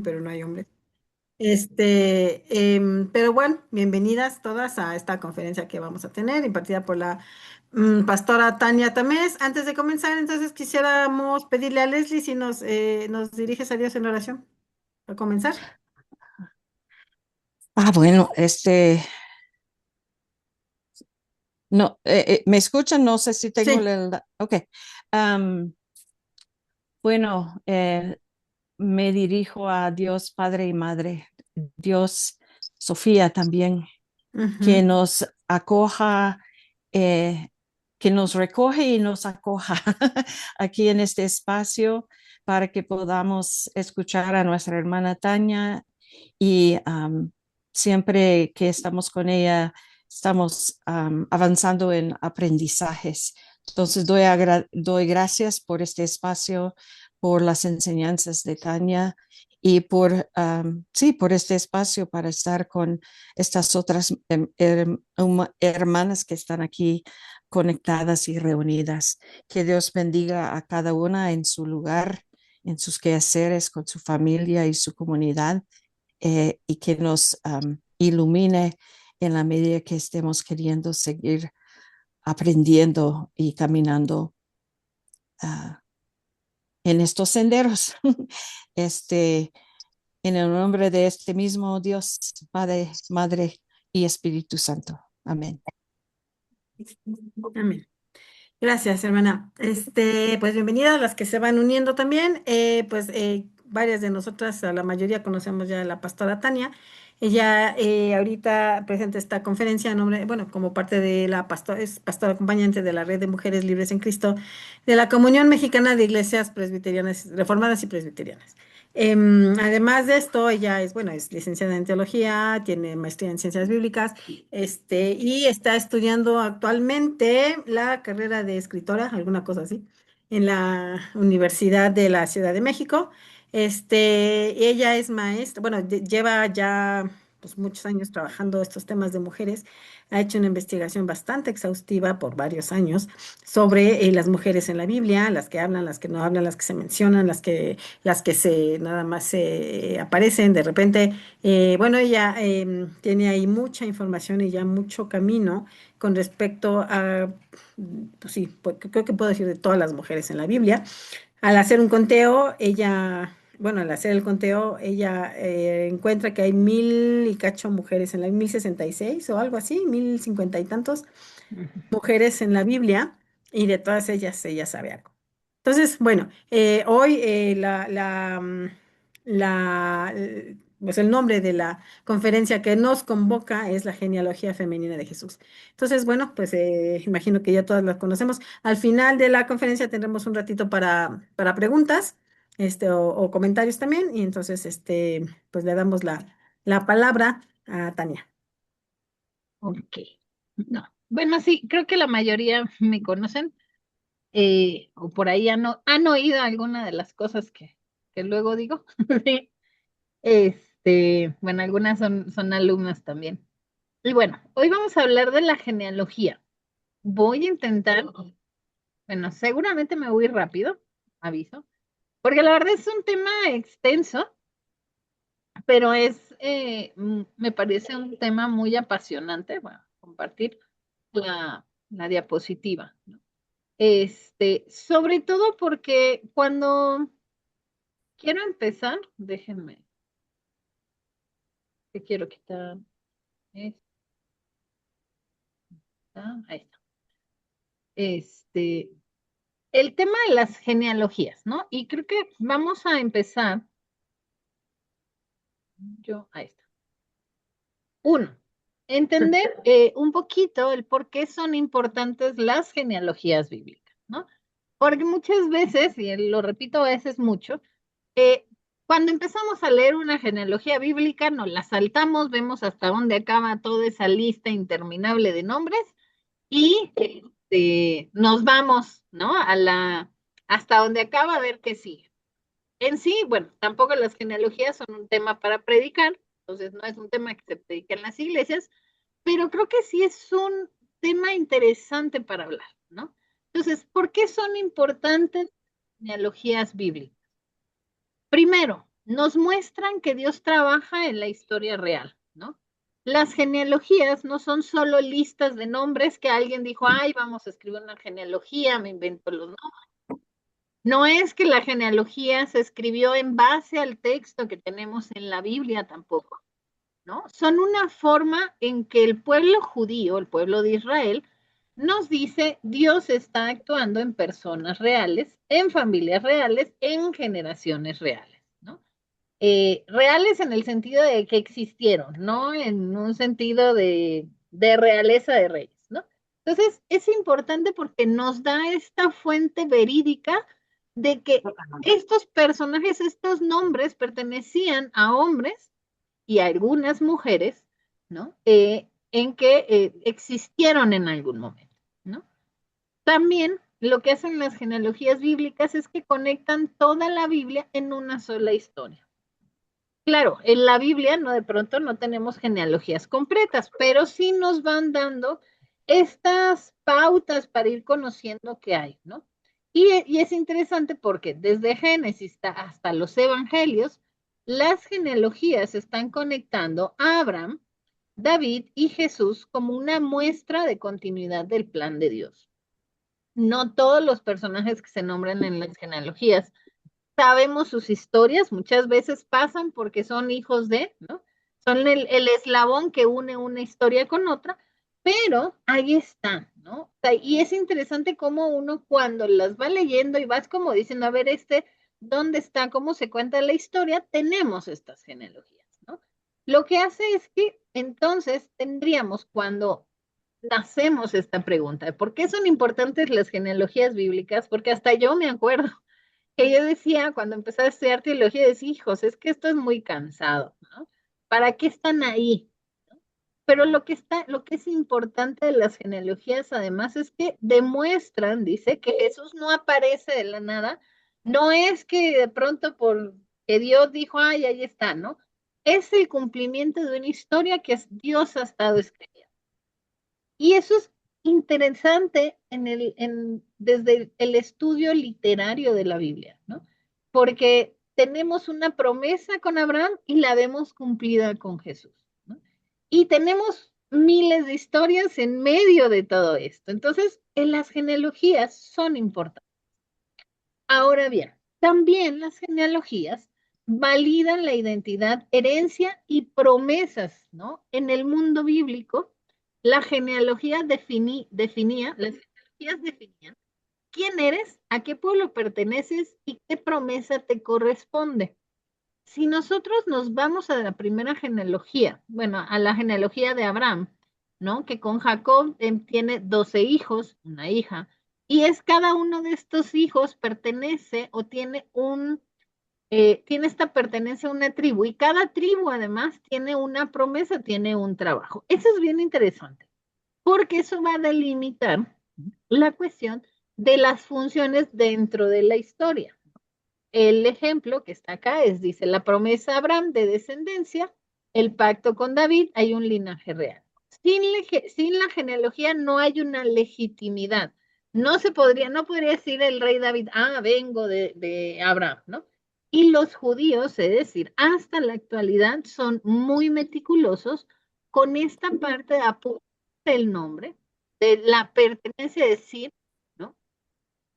pero no hay hombres. Pero bueno, bienvenidas todas a esta conferencia que vamos a tener, impartida por la pastora Tania Tamés. Antes de comenzar, entonces quisiéramos pedirle a Leslie si nos diriges a Dios en oración. A comenzar. Bueno, no, ¿me escuchan? No sé si tengo Sí. ok. Am, bueno, me dirijo a Dios Padre y Madre, Dios Sofía también, que Ujú. nos acoja, eh, que nos recoge y nos acoja aquí en este espacio para que podamos escuchar a nuestra hermana Tania y siempre que estamos con ella, estamos avanzando en aprendizajes. Entonces, doy gracias por este espacio, por las enseñanzas de Tania y sí, por este espacio para estar con estas otras hermanas que están aquí conectadas y reunidas. Que Dios bendiga a cada una en su lugar, en sus quehaceres, con su familia y su comunidad, y que nos ilumine en la medida que estemos queriendo seguir aprendiendo y caminando uh, en estos senderos. este, en el nombre de este mismo Dios, Padre, Madre y Espíritu Santo. Amén. Amén. Gracias, hermana. Pues bienvenidas las que se van uniendo también. Varias de nosotras, a la mayoría conocemos ya a la pastora Tania. Ella ahorita presenta esta conferencia en nombre, bueno, como parte de la pastora, es pastora acompañante de la Red de Mujeres Libres en Cristo, de la Comunión Mexicana de Iglesias Presbiterianas, Reformadas y Presbiterianas. Además de esto, ella es, bueno, es licenciada en teología, tiene maestría en ciencias bíblicas, y está estudiando actualmente la carrera de escritora, alguna cosa así, en la Universidad de la Ciudad de México. Ella es maestra, bueno, lleva ya pues, muchos años trabajando estos temas de mujeres. Ha hecho una investigación bastante exhaustiva por varios años sobre las mujeres en la Biblia, las que hablan, las que no hablan, las que se mencionan, las que se nada más se aparecen de repente. Bueno, ella tiene ahí mucha información y ya mucho camino con respecto a, pues sí, creo que puedo decir de todas las mujeres en la Biblia. Al hacer un conteo, bueno, al hacer el conteo, ella encuentra que hay 1,000 y cacho mujeres en la 1,066 o algo así, 1,050 y tantos Ujú. mujeres en la Biblia y de todas ellas ella sabe algo. Entonces, bueno, hoy pues el nombre de la conferencia que nos convoca es la genealogía femenina de Jesús. Entonces, bueno, pues imagino que ya todas las conocemos. Al final de la conferencia tendremos un ratito para preguntas, o comentarios también, y entonces, pues le damos la palabra a Tania. Ok. No. Bueno, sí, creo que la mayoría me conocen, o por ahí han oído alguna de las cosas que luego digo. Sí. Bueno, algunas son alumnas también. Y bueno, hoy vamos a hablar de la genealogía. Voy a intentar, bueno, seguramente me voy rápido, aviso, porque la verdad es un tema extenso, pero me parece un tema muy apasionante. Bueno, compartir la diapositiva, ¿no? Sobre todo porque cuando quiero empezar, déjenme, que quiero quitar esta, ahí está. Este, el tema de las genealogías, ¿no? Y creo que vamos a empezar, ahí está. Uno, entender un poquito el por qué son importantes las genealogías bíblicas, ¿no? Porque muchas veces, y lo repito a veces mucho, eh, cuando empezamos a leer una genealogía bíblica, nos la saltamos, vemos hasta dónde acaba toda esa lista interminable de nombres y nos vamos, ¿no? Hasta donde acaba a ver qué sigue. En sí, bueno, tampoco las genealogías son un tema para predicar, entonces no es un tema que se predica en las iglesias, pero creo que sí es un tema interesante para hablar, ¿no? Entonces, ¿por qué son importantes genealogías bíblicas? Primero, nos muestran que Dios trabaja en la historia real, ¿no? Las genealogías no son solo listas de nombres que alguien dijo, ay, vamos a escribir una genealogía, me invento los nombres. No es que la genealogía se escribió en base al texto que tenemos en la Biblia tampoco, ¿no? Son una forma en que el pueblo judío, el pueblo de Israel, nos dice Dios está actuando en personas reales, en familias reales, en generaciones reales, ¿no? Reales en el sentido de que existieron, no en un sentido de realeza de reyes, ¿no? Entonces, es importante porque nos da esta fuente verídica de que estos personajes, estos nombres pertenecían a hombres y a algunas mujeres, ¿no? En que existieron en algún momento, ¿no? También lo que hacen las genealogías bíblicas es que conectan toda la Biblia en una sola historia. Claro, en la Biblia no de pronto no tenemos genealogías completas, pero sí nos van dando estas pautas para ir conociendo qué hay, ¿no? Y es interesante porque desde Génesis hasta los Evangelios, las genealogías están conectando a Abraham, David y Jesús como una muestra de continuidad del plan de Dios. No todos los personajes que se nombran en las genealogías sabemos sus historias, muchas veces pasan porque son hijos de, ¿no? Son el eslabón que une una historia con otra, pero ahí están, ¿no? O sea, y es interesante cómo uno cuando las va leyendo y vas como diciendo, a ver, ¿dónde está? ¿Cómo se cuenta la historia? Tenemos estas genealogías, ¿no? Lo que hace es que entonces tendríamos cuando hacemos esta pregunta, ¿por qué son importantes las genealogías bíblicas? Porque hasta yo me acuerdo que yo decía cuando empecé a estudiar teología, decía, hijos, es que esto es muy cansado, ¿no? ¿Para qué están ahí? Pero lo que es importante de las genealogías, además, es que demuestran, dice, que Jesús no aparece de la nada, no es que de pronto por que Dios dijo, ay, ahí está, ¿no? Es el cumplimiento de una historia que Dios ha estado escribiendo. Y eso es interesante desde el estudio literario de la Biblia, ¿no? Porque tenemos una promesa con Abraham y la vemos cumplida con Jesús, ¿no? Y tenemos miles de historias en medio de todo esto. Entonces, en las genealogías son importantes. Ahora bien, también las genealogías validan la identidad, herencia y promesas, ¿no? En el mundo bíblico, la genealogía las genealogías definían quién eres, a qué pueblo perteneces y qué promesa te corresponde. Si nosotros nos vamos a la primera genealogía, bueno, a la genealogía de Abraham, ¿no? Que con Jacob tiene 12 hijos, una hija, y es cada uno de estos hijos pertenece o tiene esta pertenencia a una tribu, y cada tribu además tiene una promesa, tiene un trabajo. Eso es bien interesante, porque eso va a delimitar la cuestión de las funciones dentro de la historia. El ejemplo que está acá dice, la promesa a Abraham de descendencia, el pacto con David, hay un linaje real. Sin la genealogía no hay una legitimidad. No podría decir el rey David, ah, vengo de Abraham, ¿no? Y los judíos, es decir, hasta la actualidad son muy meticulosos con esta parte de apuntar el nombre, de la pertenencia, es decir, ¿no?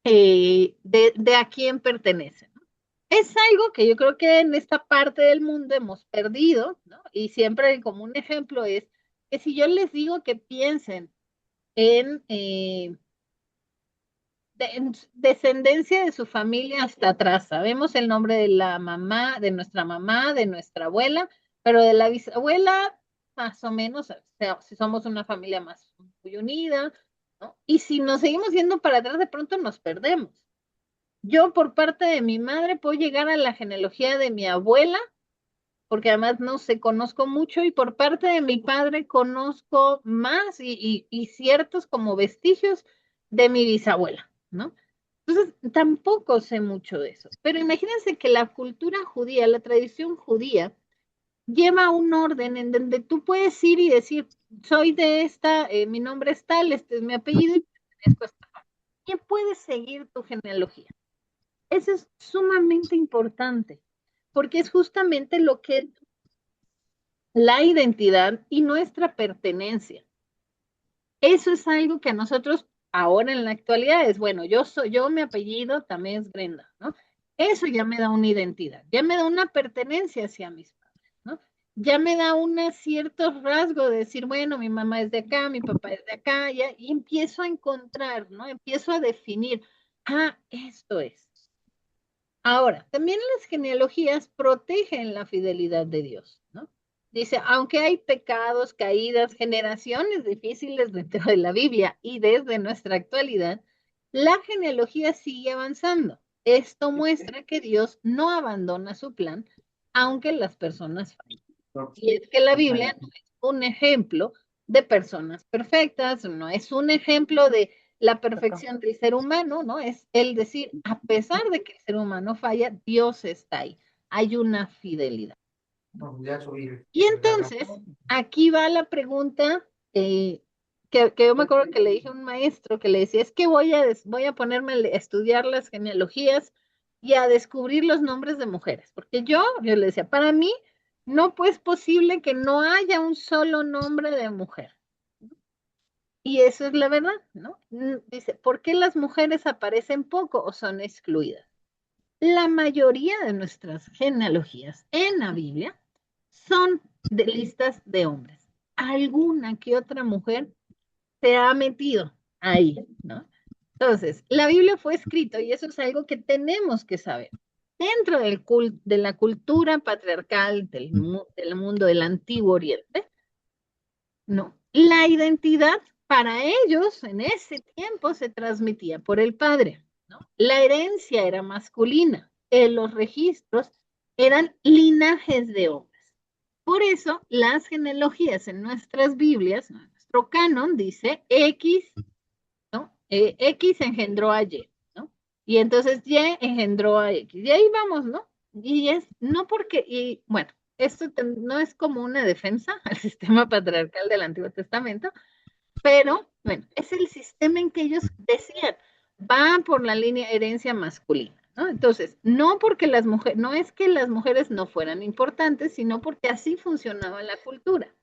De a quién pertenece, ¿no? Es algo que yo creo que en esta parte del mundo hemos perdido, ¿no? Y siempre como un ejemplo es que si yo les digo que piensen en descendencia de su familia hasta atrás, sabemos el nombre de la mamá, de nuestra abuela, pero de la bisabuela, más o menos, o sea, si somos una familia más muy unida, ¿no? Y si nos seguimos yendo para atrás, de pronto nos perdemos. Yo por parte de mi madre puedo llegar a la genealogía de mi abuela, porque además no sé, conozco mucho, y por parte de mi padre conozco más y ciertos como vestigios de mi bisabuela, ¿no? Entonces, tampoco sé mucho de eso. Pero imagínense que la cultura judía, la tradición judía, lleva un orden en donde tú puedes ir y decir, soy de esta, mi nombre es tal, este es mi apellido y pertenezco a esta familia. ¿Quién puede seguir tu genealogía? Eso es sumamente importante, porque es justamente lo que la identidad y nuestra pertenencia. Eso es algo que a nosotros ahora en la actualidad es, bueno, yo mi apellido también es Brenda, ¿no? Eso ya me da una identidad, ya me da una pertenencia hacia mis padres, ¿no? Ya me da un cierto rasgo de decir, bueno, mi mamá es de acá, mi papá es de acá, ya, y empiezo a encontrar, ¿no? Empiezo a definir, esto es. Ahora, también las genealogías protegen la fidelidad de Dios, ¿no? Dice, aunque hay pecados, caídas, generaciones difíciles dentro de la Biblia y desde nuestra actualidad, la genealogía sigue avanzando. Esto muestra que Dios no abandona su plan, aunque las personas fallen. Y es que la Biblia no es un ejemplo de personas perfectas, no es un ejemplo de la perfección del ser humano, ¿no? Es el decir, a pesar de que el ser humano falla, Dios está ahí. Hay una fidelidad. Y entonces, aquí va la pregunta que yo me acuerdo que le dije a un maestro que le decía, es que voy a ponerme a estudiar las genealogías y a descubrir los nombres de mujeres, porque yo le decía, para mí no pues posible que no haya un solo nombre de mujer. Y eso es la verdad, ¿no? Dice, ¿por qué las mujeres aparecen poco o son excluidas? La mayoría de nuestras genealogías en la Biblia son de listas de hombres. Alguna que otra mujer se ha metido ahí, ¿no? Entonces, la Biblia fue escrita y eso es algo que tenemos que saber. Dentro de la cultura patriarcal del mundo del Antiguo Oriente, no. La identidad para ellos en ese tiempo se transmitía por el padre, ¿no? La herencia era masculina, los registros eran linajes de hombres. Por eso las genealogías en nuestras Biblias, nuestro canon dice X, ¿no? X engendró a Y, ¿no? Y entonces Y engendró a X. Y ahí vamos, ¿no? Y es, no porque, y bueno, esto no es como una defensa al sistema patriarcal del Antiguo Testamento, pero bueno, es el sistema en que ellos decían, va por la línea herencia masculina, ¿no? Entonces, no porque las mujeres, no es que las mujeres no fueran importantes, sino porque así funcionaba la cultura.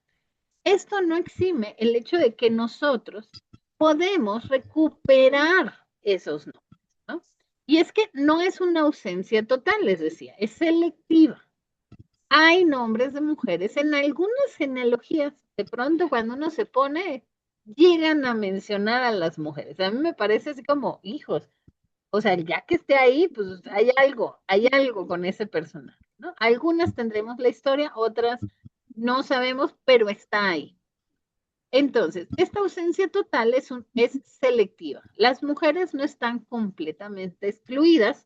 Esto no exime el hecho de que nosotros podemos recuperar esos nombres, ¿no? Y es que no es una ausencia total, les decía, es selectiva. Hay nombres de mujeres en algunas genealogías. De pronto, cuando uno se pone, llegan a mencionar a las mujeres. A mí me parece así como hijos. O sea, ya que esté ahí, pues hay algo con ese personaje, ¿no? Algunas tendremos la historia, otras no sabemos, pero está ahí. Entonces, esta ausencia total es selectiva. Las mujeres no están completamente excluidas,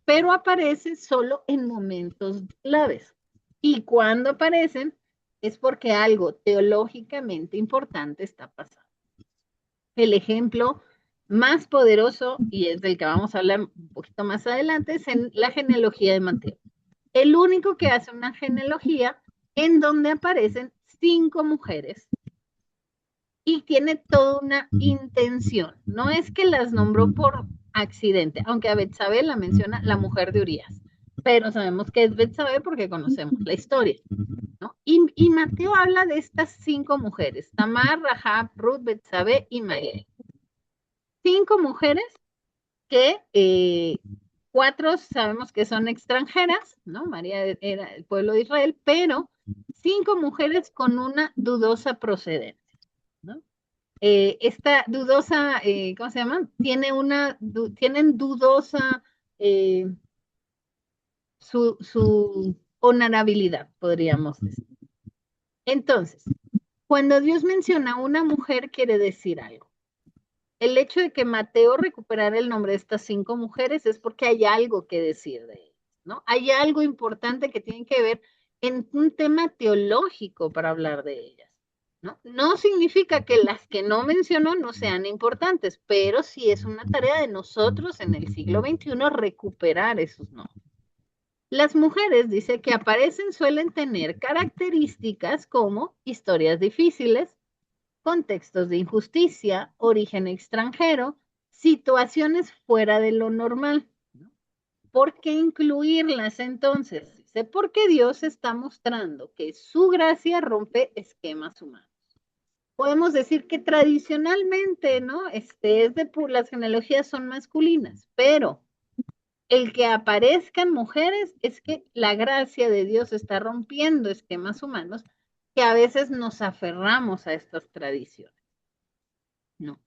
pero aparecen solo en momentos claves. Y cuando aparecen es porque algo teológicamente importante está pasando. El ejemplo más poderoso, y es del que vamos a hablar un poquito más adelante, es en la genealogía de Mateo. El único que hace una genealogía en donde aparecen 5 mujeres y tiene toda una intención. No es que las nombró por accidente, aunque a Betsabé la menciona la mujer de Urías, pero sabemos que es Betsabé porque conocemos la historia, ¿no? Y Mateo habla de estas 5 mujeres, Tamar, Rahab, Ruth, Betsabé y María. 5 mujeres que 4 sabemos que son extranjeras, ¿no? María era el pueblo de Israel, pero 5 mujeres con una dudosa procedencia, ¿no? Esta dudosa, ¿cómo se llama? Tienen dudosa su honorabilidad, podríamos decir. Entonces, cuando Dios menciona a una mujer, quiere decir algo. El hecho de que Mateo recuperara el nombre de estas 5 mujeres es porque hay algo que decir de ellas, ¿no? Hay algo importante que tiene que ver en un tema teológico para hablar de ellas. ¿No? No significa que las que no mencionó no sean importantes, pero sí es una tarea de nosotros en el siglo XXI recuperar esos nombres. Las mujeres, dice, que aparecen suelen tener características como historias difíciles, contextos de injusticia, origen extranjero, situaciones fuera de lo normal. ¿No? ¿Por qué incluirlas entonces? dice, porque Dios está mostrando que su gracia rompe esquemas humanos. Podemos decir que tradicionalmente, ¿no? Las genealogías son masculinas, pero el que aparezcan mujeres es que la gracia de Dios está rompiendo esquemas humanos que a veces nos aferramos a estas tradiciones, ¿no?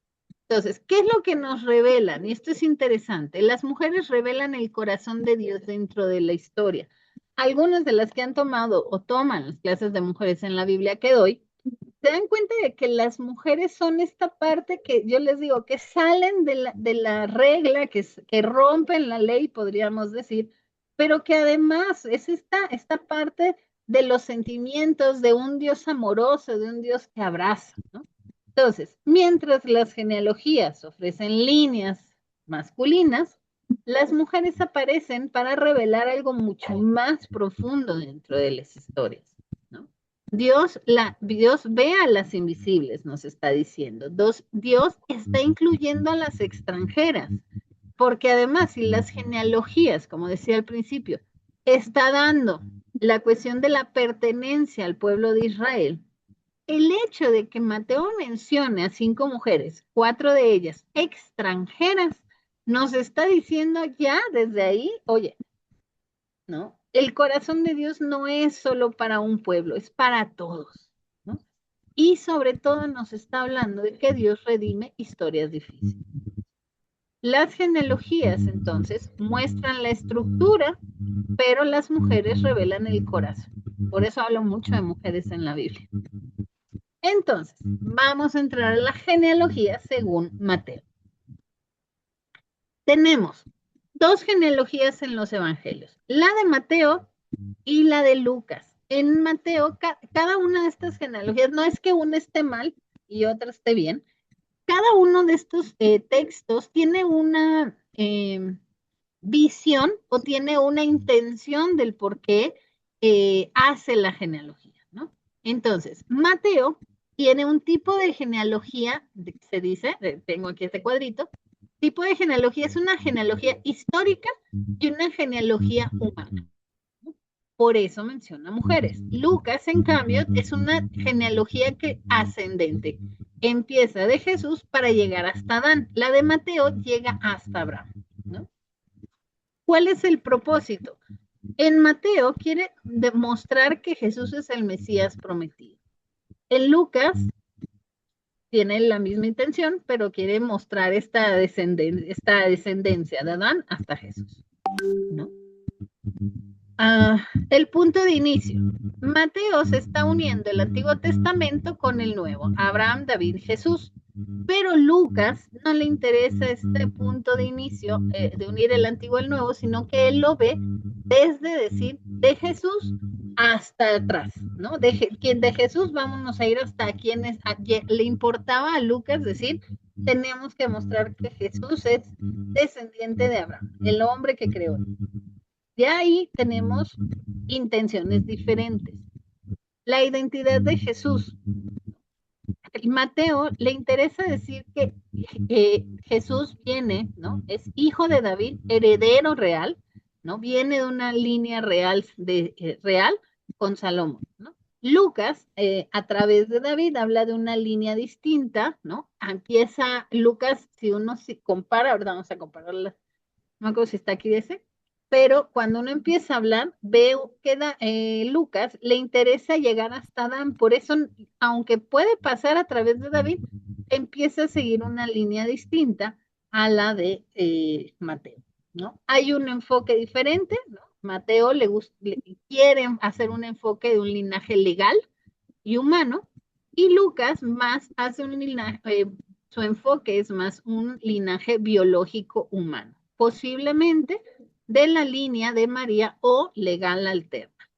Entonces, ¿qué es lo que nos revelan? Y esto es interesante. Las mujeres revelan el corazón de Dios dentro de la historia. Algunas de las que han tomado o toman las clases de mujeres en la Biblia que doy, se dan cuenta de que las mujeres son esta parte que yo les digo, que salen de la regla, que rompen la ley, podríamos decir, pero que además es esta parte de los sentimientos de un Dios amoroso, de un Dios que abraza, ¿no? Entonces, mientras las genealogías ofrecen líneas masculinas, las mujeres aparecen para revelar algo mucho más profundo dentro de las historias, ¿no? Dios ve a las invisibles, nos está diciendo. Dios está incluyendo a las extranjeras, porque además, si las genealogías, como decía al principio, está dando la cuestión de la pertenencia al pueblo de Israel, el hecho de que Mateo mencione a 5 mujeres, 4 de ellas extranjeras, nos está diciendo ya desde ahí, oye, ¿no? El corazón de Dios no es solo para un pueblo, es para todos, ¿no? Y sobre todo nos está hablando de que Dios redime historias difíciles. Las genealogías, entonces, muestran la estructura, pero las mujeres revelan el corazón. Por eso hablo mucho de mujeres en la Biblia. Entonces, vamos a entrar a la genealogía según Mateo. Tenemos 2 genealogías en los evangelios, la de Mateo y la de Lucas. En Mateo, cada una de estas genealogías, no es que una esté mal y otra esté bien, cada uno de estos textos tiene una visión o tiene una intención del por qué hace la genealogía, ¿no? Entonces, Mateo tiene un tipo de genealogía, se dice, tengo aquí este cuadrito, tipo de genealogía es una genealogía histórica y una genealogía humana. Por eso menciona mujeres. Lucas, en cambio, es una genealogía ascendente. Empieza de Jesús para llegar hasta Adán. La de Mateo llega hasta Abraham, ¿no? ¿Cuál es el propósito? En Mateo quiere demostrar que Jesús es el Mesías prometido. En Lucas tiene la misma intención, pero quiere mostrar esta descendencia de Adán hasta Jesús, ¿no? El punto de inicio. Mateo se está uniendo el Antiguo Testamento con el Nuevo, Abraham, David, Jesús. Pero Lucas no le interesa este punto de inicio de unir el Antiguo y el Nuevo, sino que él lo ve desde decir de Jesús hasta atrás, ¿no? De Jesús vámonos a ir hasta quienes le importaba a Lucas decir, tenemos que mostrar que Jesús es descendiente de Abraham, el hombre que creó. De ahí tenemos intenciones diferentes. La identidad de Jesús. Mateo le interesa decir que Jesús viene, ¿no? Es hijo de David, heredero real, ¿no? Viene de una línea real, real con Salomón, ¿no? Lucas, a través de David, habla de una línea distinta, ¿no? Empieza Lucas, si uno compara, ahora vamos a compararla, no me acuerdo si está aquí ese, pero cuando uno empieza a hablar, veo que Lucas le interesa llegar hasta Adán, por eso, aunque puede pasar a través de David, empieza a seguir una línea distinta a la de Mateo, ¿no? Hay un enfoque diferente, ¿no? Mateo le quiere hacer un enfoque de un linaje legal y humano, y Lucas más hace un linaje, su enfoque es más un linaje biológico humano, posiblemente de la línea de María o legal alterna.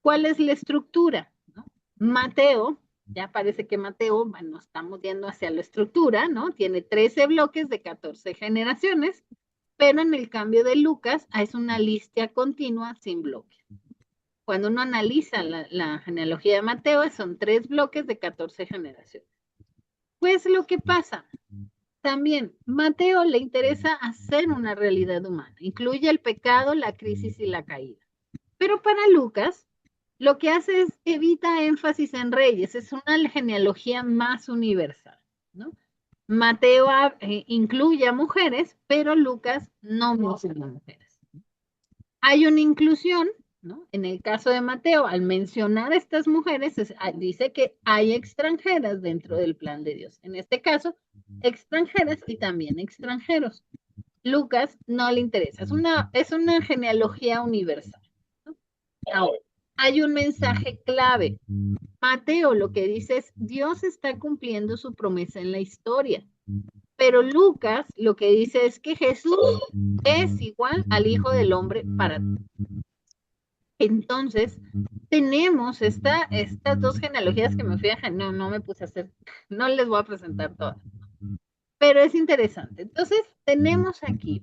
¿Cuál es la estructura? ¿No? Mateo, ya parece que Mateo, bueno, estamos yendo hacia la estructura, ¿no? Tiene 13 bloques de 14 generaciones, pero en el cambio de Lucas es una lista continua sin bloques. Cuando uno analiza la genealogía de Mateo, son 3 bloques de 14 generaciones. Pues lo que pasa, también Mateo le interesa hacer una realidad humana, incluye el pecado, la crisis y la caída. Pero para Lucas, lo que hace es evita énfasis en reyes, es una genealogía más universal, ¿no? Mateo incluye a mujeres, pero Lucas no menciona a mujeres. Hay una inclusión, ¿no? En el caso de Mateo, al mencionar a estas mujeres, dice que hay extranjeras dentro del plan de Dios. En este caso, extranjeras y también extranjeros. Lucas no le interesa, es una genealogía universal, ¿no? Ahora, hay un mensaje clave. Mateo lo que dice es, Dios está cumpliendo su promesa en la historia. Pero Lucas lo que dice es que Jesús es igual al Hijo del Hombre para ti. Entonces, tenemos estas dos genealogías que me fui a, no me puse a hacer, no les voy a presentar todas, pero es interesante. Entonces, tenemos aquí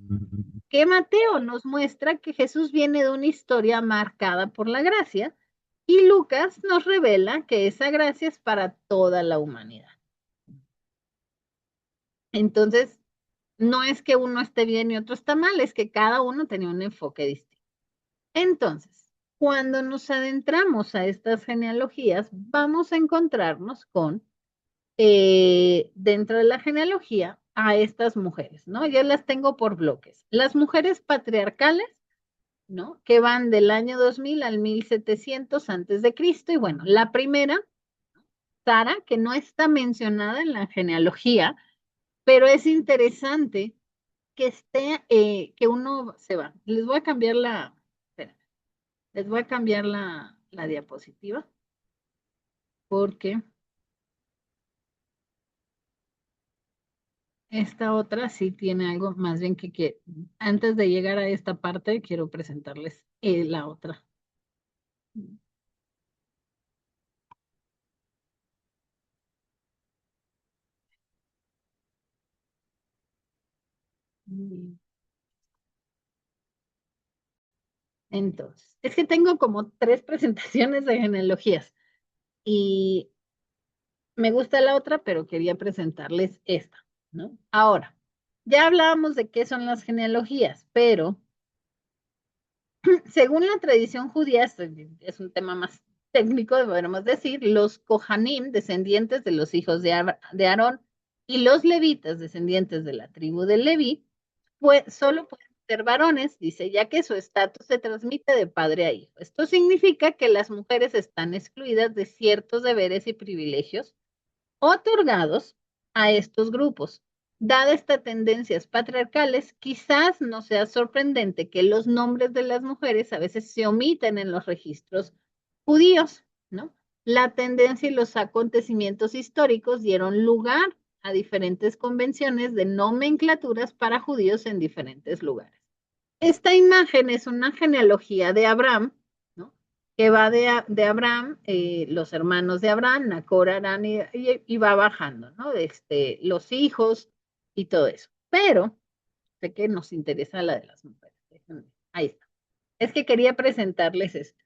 que Mateo nos muestra que Jesús viene de una historia marcada por la gracia y Lucas nos revela que esa gracia es para toda la humanidad. Entonces, no es que uno esté bien y otro está mal, es que cada uno tenía un enfoque distinto. Entonces, cuando nos adentramos a estas genealogías, vamos a encontrarnos con, dentro de la genealogía, a estas mujeres, ¿no? Ya las tengo por bloques. Las mujeres patriarcales, ¿no? Que van del año 2000 al 1700 antes de Cristo. Y bueno, la primera, Sara, que no está mencionada en la genealogía, pero es interesante que esté, que uno se va. Les voy a cambiar espera, les voy a cambiar la diapositiva porque esta otra sí tiene algo más bien que antes de llegar a esta parte quiero presentarles la otra. Entonces, es que tengo como 3 presentaciones de genealogías y me gusta la otra, pero quería presentarles esta, ¿no? Ahora, ya hablábamos de qué son las genealogías, pero según la tradición judía, es un tema más técnico, podríamos decir, los Kohanim, descendientes de los hijos de Aarón, y los levitas, descendientes de la tribu de Leví, pues solo pueden ser varones, dice, ya que su estatus se transmite de padre a hijo. Esto significa que las mujeres están excluidas de ciertos deberes y privilegios otorgados a estos grupos. Dada estas tendencias patriarcales, quizás no sea sorprendente que los nombres de las mujeres a veces se omiten en los registros judíos, ¿no? La tendencia y los acontecimientos históricos dieron lugar a diferentes convenciones de nomenclaturas para judíos en diferentes lugares. Esta imagen es una genealogía de Abraham, ¿no? Que va de Abraham, los hermanos de Abraham, Nacor, Harán, y va bajando, ¿no? Los hijos y todo eso. Pero sé que nos interesa la de las mujeres. Ahí está. Es que quería presentarles esto.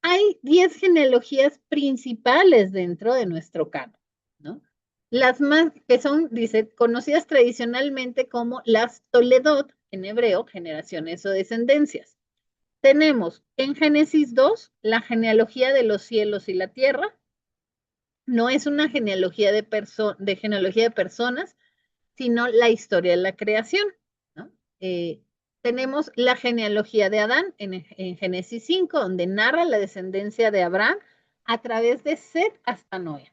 Hay 10 genealogías principales dentro de nuestro canon, ¿no? Las más que son, dice, conocidas tradicionalmente como las Toledot, en hebreo, generaciones o descendencias. Tenemos en Génesis 2 la genealogía de los cielos y la tierra. No es una genealogía de genealogía de personas, sino la historia de la creación, ¿no? Tenemos la genealogía de Adán en Génesis 5, donde narra la descendencia de Abraham a través de Set hasta Noé.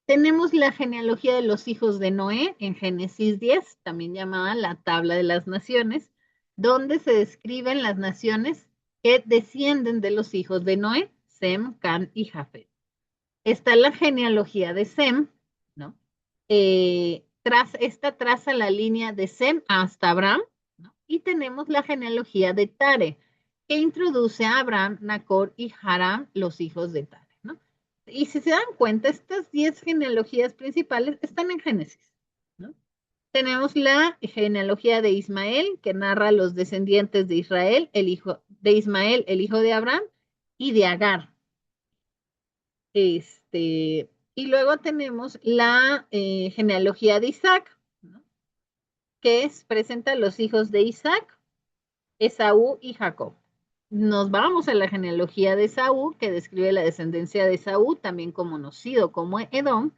Tenemos la genealogía de los hijos de Noé en Génesis 10, también llamada la tabla de las naciones, donde se describen las naciones que descienden de los hijos de Noé, Sem, Can y Jafet. Está la genealogía de Sem, ¿no? Esta traza la línea de Sem hasta Abraham, ¿no? Y tenemos la genealogía de Tare, que introduce a Abraham, Nacor y Haram, los hijos de Tare, ¿no? Y si se dan cuenta, estas 10 genealogías principales están en Génesis, ¿no? Tenemos la genealogía de Ismael, que narra los descendientes de Israel, el hijo de Ismael, el hijo de Abraham, y de Agar. Y luego tenemos la genealogía de Isaac, ¿no? Que presenta los hijos de Isaac, Esaú y Jacob. nos vamos a la genealogía de Esaú, que describe la descendencia de Esaú, también conocido como Edom,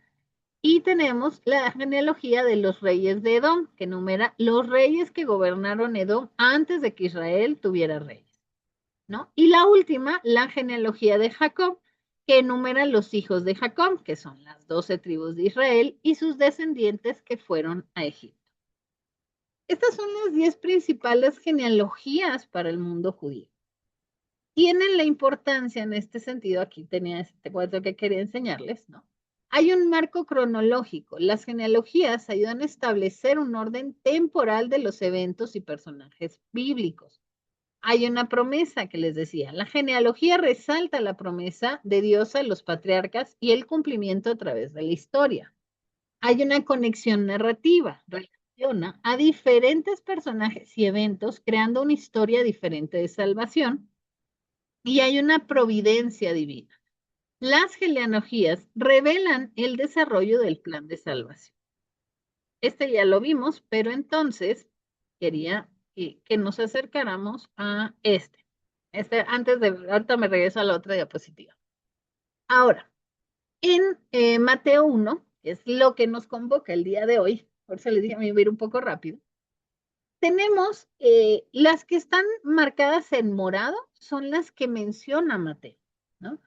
y tenemos la genealogía de los reyes de Edom, que enumera los reyes que gobernaron Edom antes de que Israel tuviera reyes, ¿no? Y la última, la genealogía de Jacob, que enumera los hijos de Jacob, que son las 12 tribus de Israel y sus descendientes que fueron a Egipto. Estas son las 10 principales genealogías para el mundo judío. Tienen la importancia en este sentido, aquí tenía este cuadro que quería enseñarles, ¿no? Hay un marco cronológico. Las genealogías ayudan a establecer un orden temporal de los eventos y personajes bíblicos. Hay una promesa que les decía. La genealogía resalta la promesa de Dios a los patriarcas y el cumplimiento a través de la historia. Hay una conexión narrativa. Relaciona a diferentes personajes y eventos creando una historia diferente de salvación. Y hay una providencia divina. Las genealogías revelan el desarrollo del plan de salvación. Este ya lo vimos, pero entonces quería que nos acercáramos a este. Antes de, ahorita me regreso a la otra diapositiva. Ahora, en Mateo 1, que es lo que nos convoca el día de hoy, por eso les dije, me voy a ir un poco rápido, tenemos las que están marcadas en morado, son las que menciona Mateo, ¿no?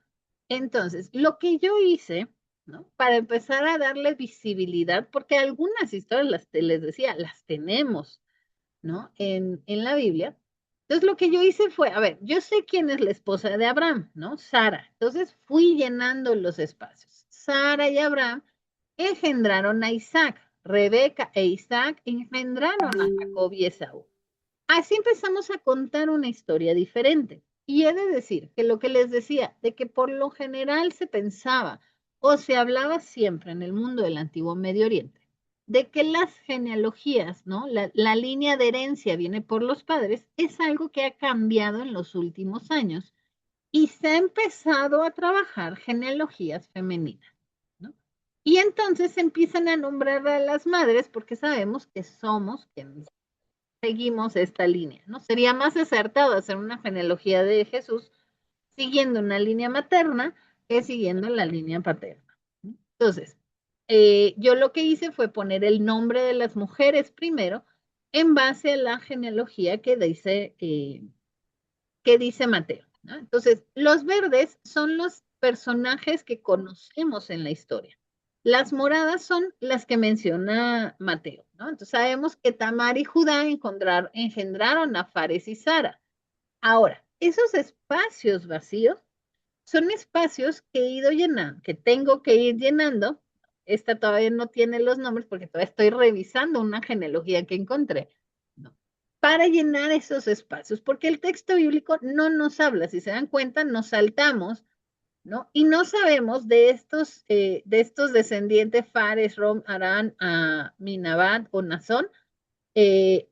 Entonces, lo que yo hice, ¿no? Para empezar a darle visibilidad, porque algunas historias, les decía, las tenemos, ¿no? En la Biblia. Entonces, lo que yo hice fue, a ver, yo sé quién es la esposa de Abraham, ¿no? Sara. Entonces, fui llenando los espacios. Sara y Abraham engendraron a Isaac. Rebeca e Isaac engendraron a Jacob y Esaú. Así empezamos a contar una historia diferente. Y he de decir que lo que les decía, de que por lo general se pensaba o se hablaba siempre en el mundo del antiguo Medio Oriente, de que las genealogías, ¿no? La línea de herencia viene por los padres, es algo que ha cambiado en los últimos años y se ha empezado a trabajar genealogías femeninas, ¿no? Y entonces empiezan a nombrar a las madres porque sabemos que somos quienes seguimos esta línea, ¿no? Sería más acertado hacer una genealogía de Jesús siguiendo una línea materna que siguiendo la línea paterna. Entonces, yo lo que hice fue poner el nombre de las mujeres primero en base a la genealogía que dice Mateo, ¿no? Entonces, los verdes son los personajes que conocemos en la historia. Las moradas son las que menciona Mateo, ¿no? Entonces sabemos que Tamar y Judá engendraron a Fares y Sara. Ahora, esos espacios vacíos son espacios que he ido llenando, que tengo que ir llenando. Esta todavía no tiene los nombres porque todavía estoy revisando una genealogía que encontré, ¿no? Para llenar esos espacios, porque el texto bíblico no nos habla, si se dan cuenta, nos saltamos, ¿no? Y no sabemos de estos descendientes, Fares, Rom, Arán, Minabad o Nazón,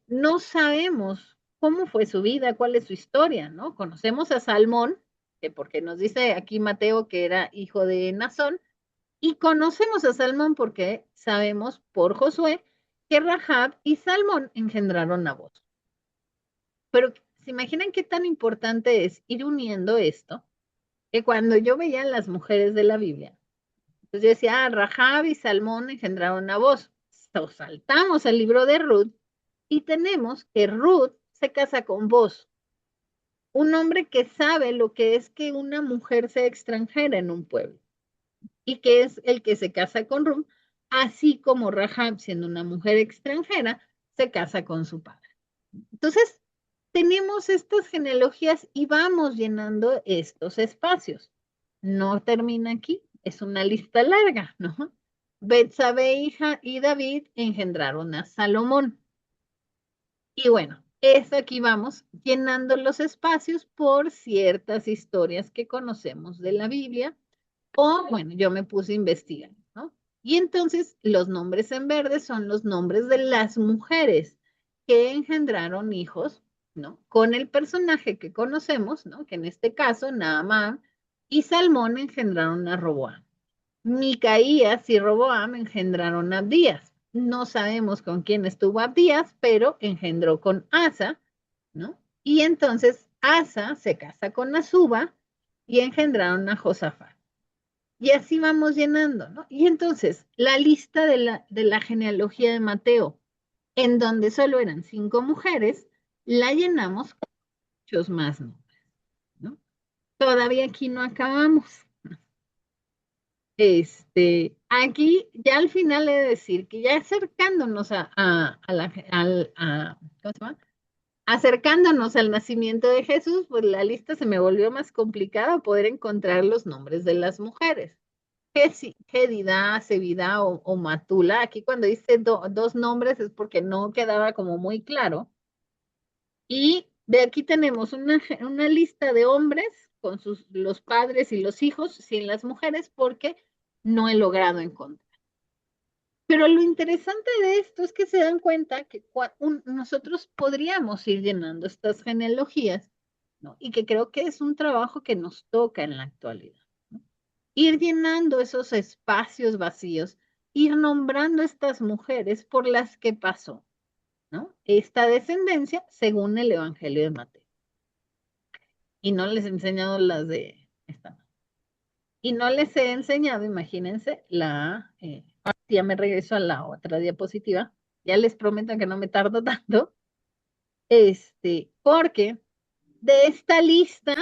no sabemos cómo fue su vida, cuál es su historia, ¿no? Conocemos a Salmón, que porque nos dice aquí Mateo que era hijo de Nazón, y conocemos a Salmón porque sabemos por Josué que Rahab y Salmón engendraron a Boz. Pero se imaginan qué tan importante es ir uniendo esto, que cuando yo veía a las mujeres de la Biblia, pues yo decía, Rahab y Salmón engendraron a Boz. Saltamos al libro de Ruth y tenemos que Ruth se casa con Boz, un hombre que sabe lo que es que una mujer sea extranjera en un pueblo y que es el que se casa con Ruth, así como Rahab, siendo una mujer extranjera, se casa con su padre. Entonces, tenemos estas genealogías y vamos llenando estos espacios. No termina aquí, es una lista larga, ¿no? Betsabe hija y David engendraron a Salomón. Y bueno, aquí vamos llenando los espacios por ciertas historias que conocemos de la Biblia. O, bueno, yo me puse a investigar, ¿no? Y entonces los nombres en verde son los nombres de las mujeres que engendraron hijos, ¿no? Con el personaje que conocemos, ¿no? Que en este caso, Naamán y Salmón engendraron a Roboam. Micaías y Roboam engendraron a Abdías. No sabemos con quién estuvo Abdías, pero engendró con Asa, ¿no? Y entonces Asa se casa con Azuba y engendraron a Josafat. Y así vamos llenando, ¿no? Y entonces, la lista de la genealogía de Mateo, en donde solo eran 5 mujeres, la llenamos con muchos más nombres, ¿no? Todavía aquí no acabamos. Aquí ya al final he de decir que ya acercándonos ¿cómo se llama? Acercándonos al nacimiento de Jesús, pues la lista se me volvió más complicada poder encontrar los nombres de las mujeres. Gedida, Zebida o Matula. Aquí cuando dice dos nombres es porque no quedaba como muy claro. Y de aquí tenemos una lista de hombres con los padres y los hijos, sin las mujeres, porque no he logrado encontrar. Pero lo interesante de esto es que se dan cuenta que nosotros podríamos ir llenando estas genealogías, ¿no? Y que creo que es un trabajo que nos toca en la actualidad, ¿no? Ir llenando esos espacios vacíos, ir nombrando estas mujeres por las que pasó, ¿no? Esta descendencia según el Evangelio de Mateo. Y no les he enseñado las de esta. Y no les he enseñado, imagínense, ya me regreso a la otra diapositiva. Ya les prometo que no me tardo tanto. Porque de esta lista,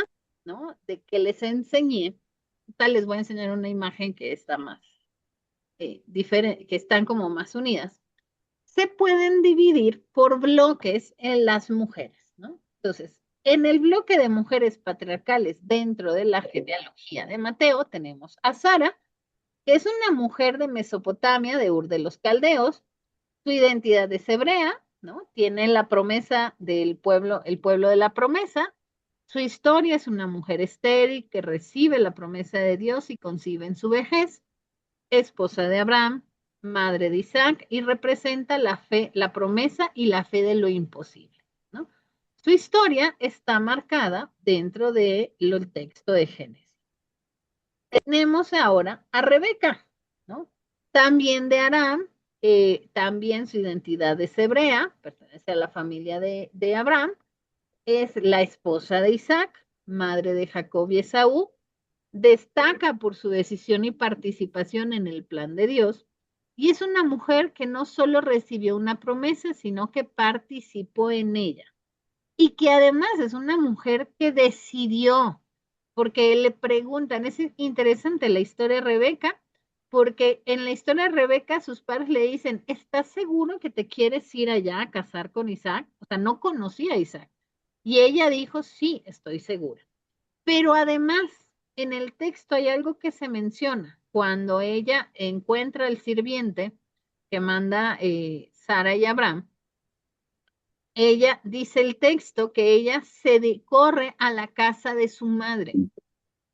¿no? De que les enseñé, tal les voy a enseñar una imagen que está más diferente, que están como más unidas. Se pueden dividir por bloques en las mujeres, ¿no? Entonces, en el bloque de mujeres patriarcales dentro de la genealogía de Mateo tenemos a Sara, que es una mujer de Mesopotamia, de Ur de los Caldeos. Su identidad es hebrea, ¿no? Tiene la promesa del pueblo, el pueblo de la promesa. Su historia es una mujer estéril que recibe la promesa de Dios y concibe en su vejez. Esposa de Abraham, madre de Isaac, y representa la fe, la promesa y la fe de lo imposible, ¿no? Su historia está marcada dentro del texto de Génesis. Tenemos ahora a Rebeca, ¿no? También de Aram, también su identidad es hebrea, pertenece a la familia de Abraham, es la esposa de Isaac, madre de Jacob y Esaú, destaca por su decisión y participación en el plan de Dios, y es una mujer que no solo recibió una promesa, sino que participó en ella. Y que además es una mujer que decidió, porque le preguntan, es interesante la historia de Rebeca, porque en la historia de Rebeca sus padres le dicen, ¿estás seguro que te quieres ir allá a casar con Isaac? O sea, no conocía a Isaac. Y ella dijo, sí, estoy segura. Pero además, en el texto hay algo que se menciona. Cuando ella encuentra el sirviente que manda Sara y Abraham, ella dice el texto que ella corre a la casa de su madre.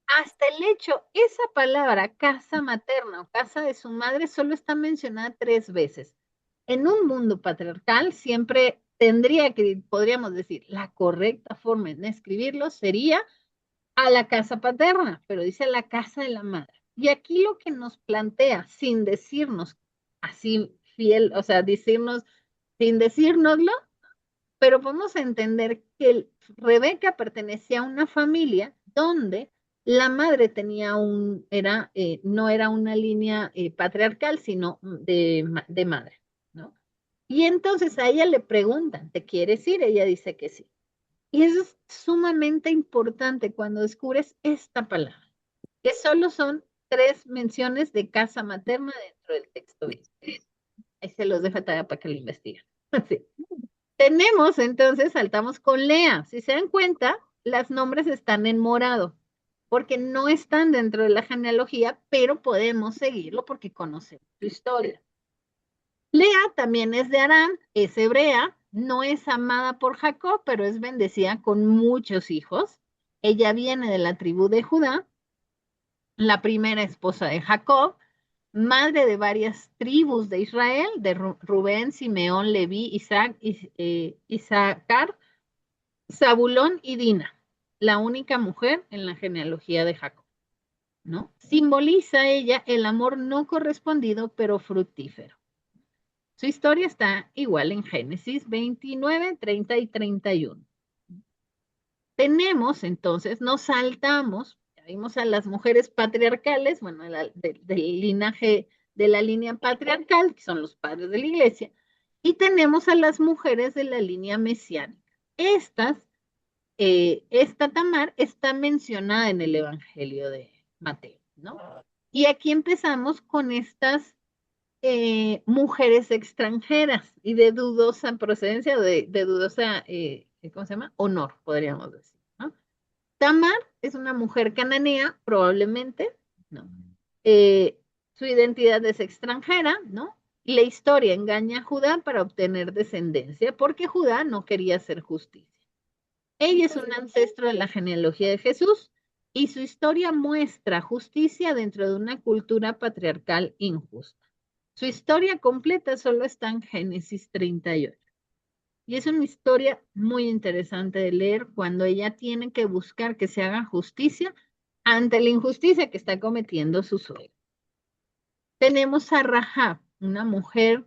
Hasta el hecho, esa palabra casa materna o casa de su madre solo está mencionada 3 veces. En un mundo patriarcal siempre podríamos decir, la correcta forma de escribirlo sería a la casa paterna, pero dice la casa de la madre. Y aquí lo que nos plantea, sin decirnos así fiel, o sea, decirnos, sin decírnoslo, pero podemos entender que Rebeca pertenecía a una familia donde la madre tenía no era una línea patriarcal, sino de madre, ¿no? Y entonces a ella le preguntan, ¿te quieres ir? Ella dice que sí. Y eso es sumamente importante cuando descubres esta palabra, que solo son 3 menciones de casa materna dentro del texto bíblico. Ahí se los dejo tarea para que lo investiguen. Sí. Tenemos entonces, saltamos con Lea. Si se dan cuenta, los nombres están en morado, porque no están dentro de la genealogía, pero podemos seguirlo porque conocemos su historia. Lea también es de Aram, es hebrea, no es amada por Jacob, pero es bendecida con muchos hijos. Ella viene de la tribu de Judá, la primera esposa de Jacob, madre de varias tribus de Israel, de Rubén, Simeón, Leví, Isaacar, Zabulón y Dina, la única mujer en la genealogía de Jacob, ¿no? Simboliza ella el amor no correspondido, pero fructífero. Su historia está igual en Génesis 29, 30 y 31. Tenemos entonces, nos saltamos, ya vimos a las mujeres patriarcales, bueno, del linaje de la línea patriarcal, que son los padres de la iglesia, y tenemos a las mujeres de la línea mesiánica. Esta Tamar está mencionada en el Evangelio de Mateo, ¿no? Y aquí empezamos con estas mujeres extranjeras y de dudosa procedencia, de dudosa, ¿cómo se llama? Honor, podríamos decir, ¿no? Tamar es una mujer cananea, probablemente, ¿no? Su identidad es extranjera, ¿no? Y la historia engaña a Judá para obtener descendencia, porque Judá no quería hacer justicia. Ella es un ancestro de la genealogía de Jesús y su historia muestra justicia dentro de una cultura patriarcal injusta. Su historia completa solo está en Génesis 38. Y es una historia muy interesante de leer cuando ella tiene que buscar que se haga justicia ante la injusticia que está cometiendo su suegro. Tenemos a Rahab, una mujer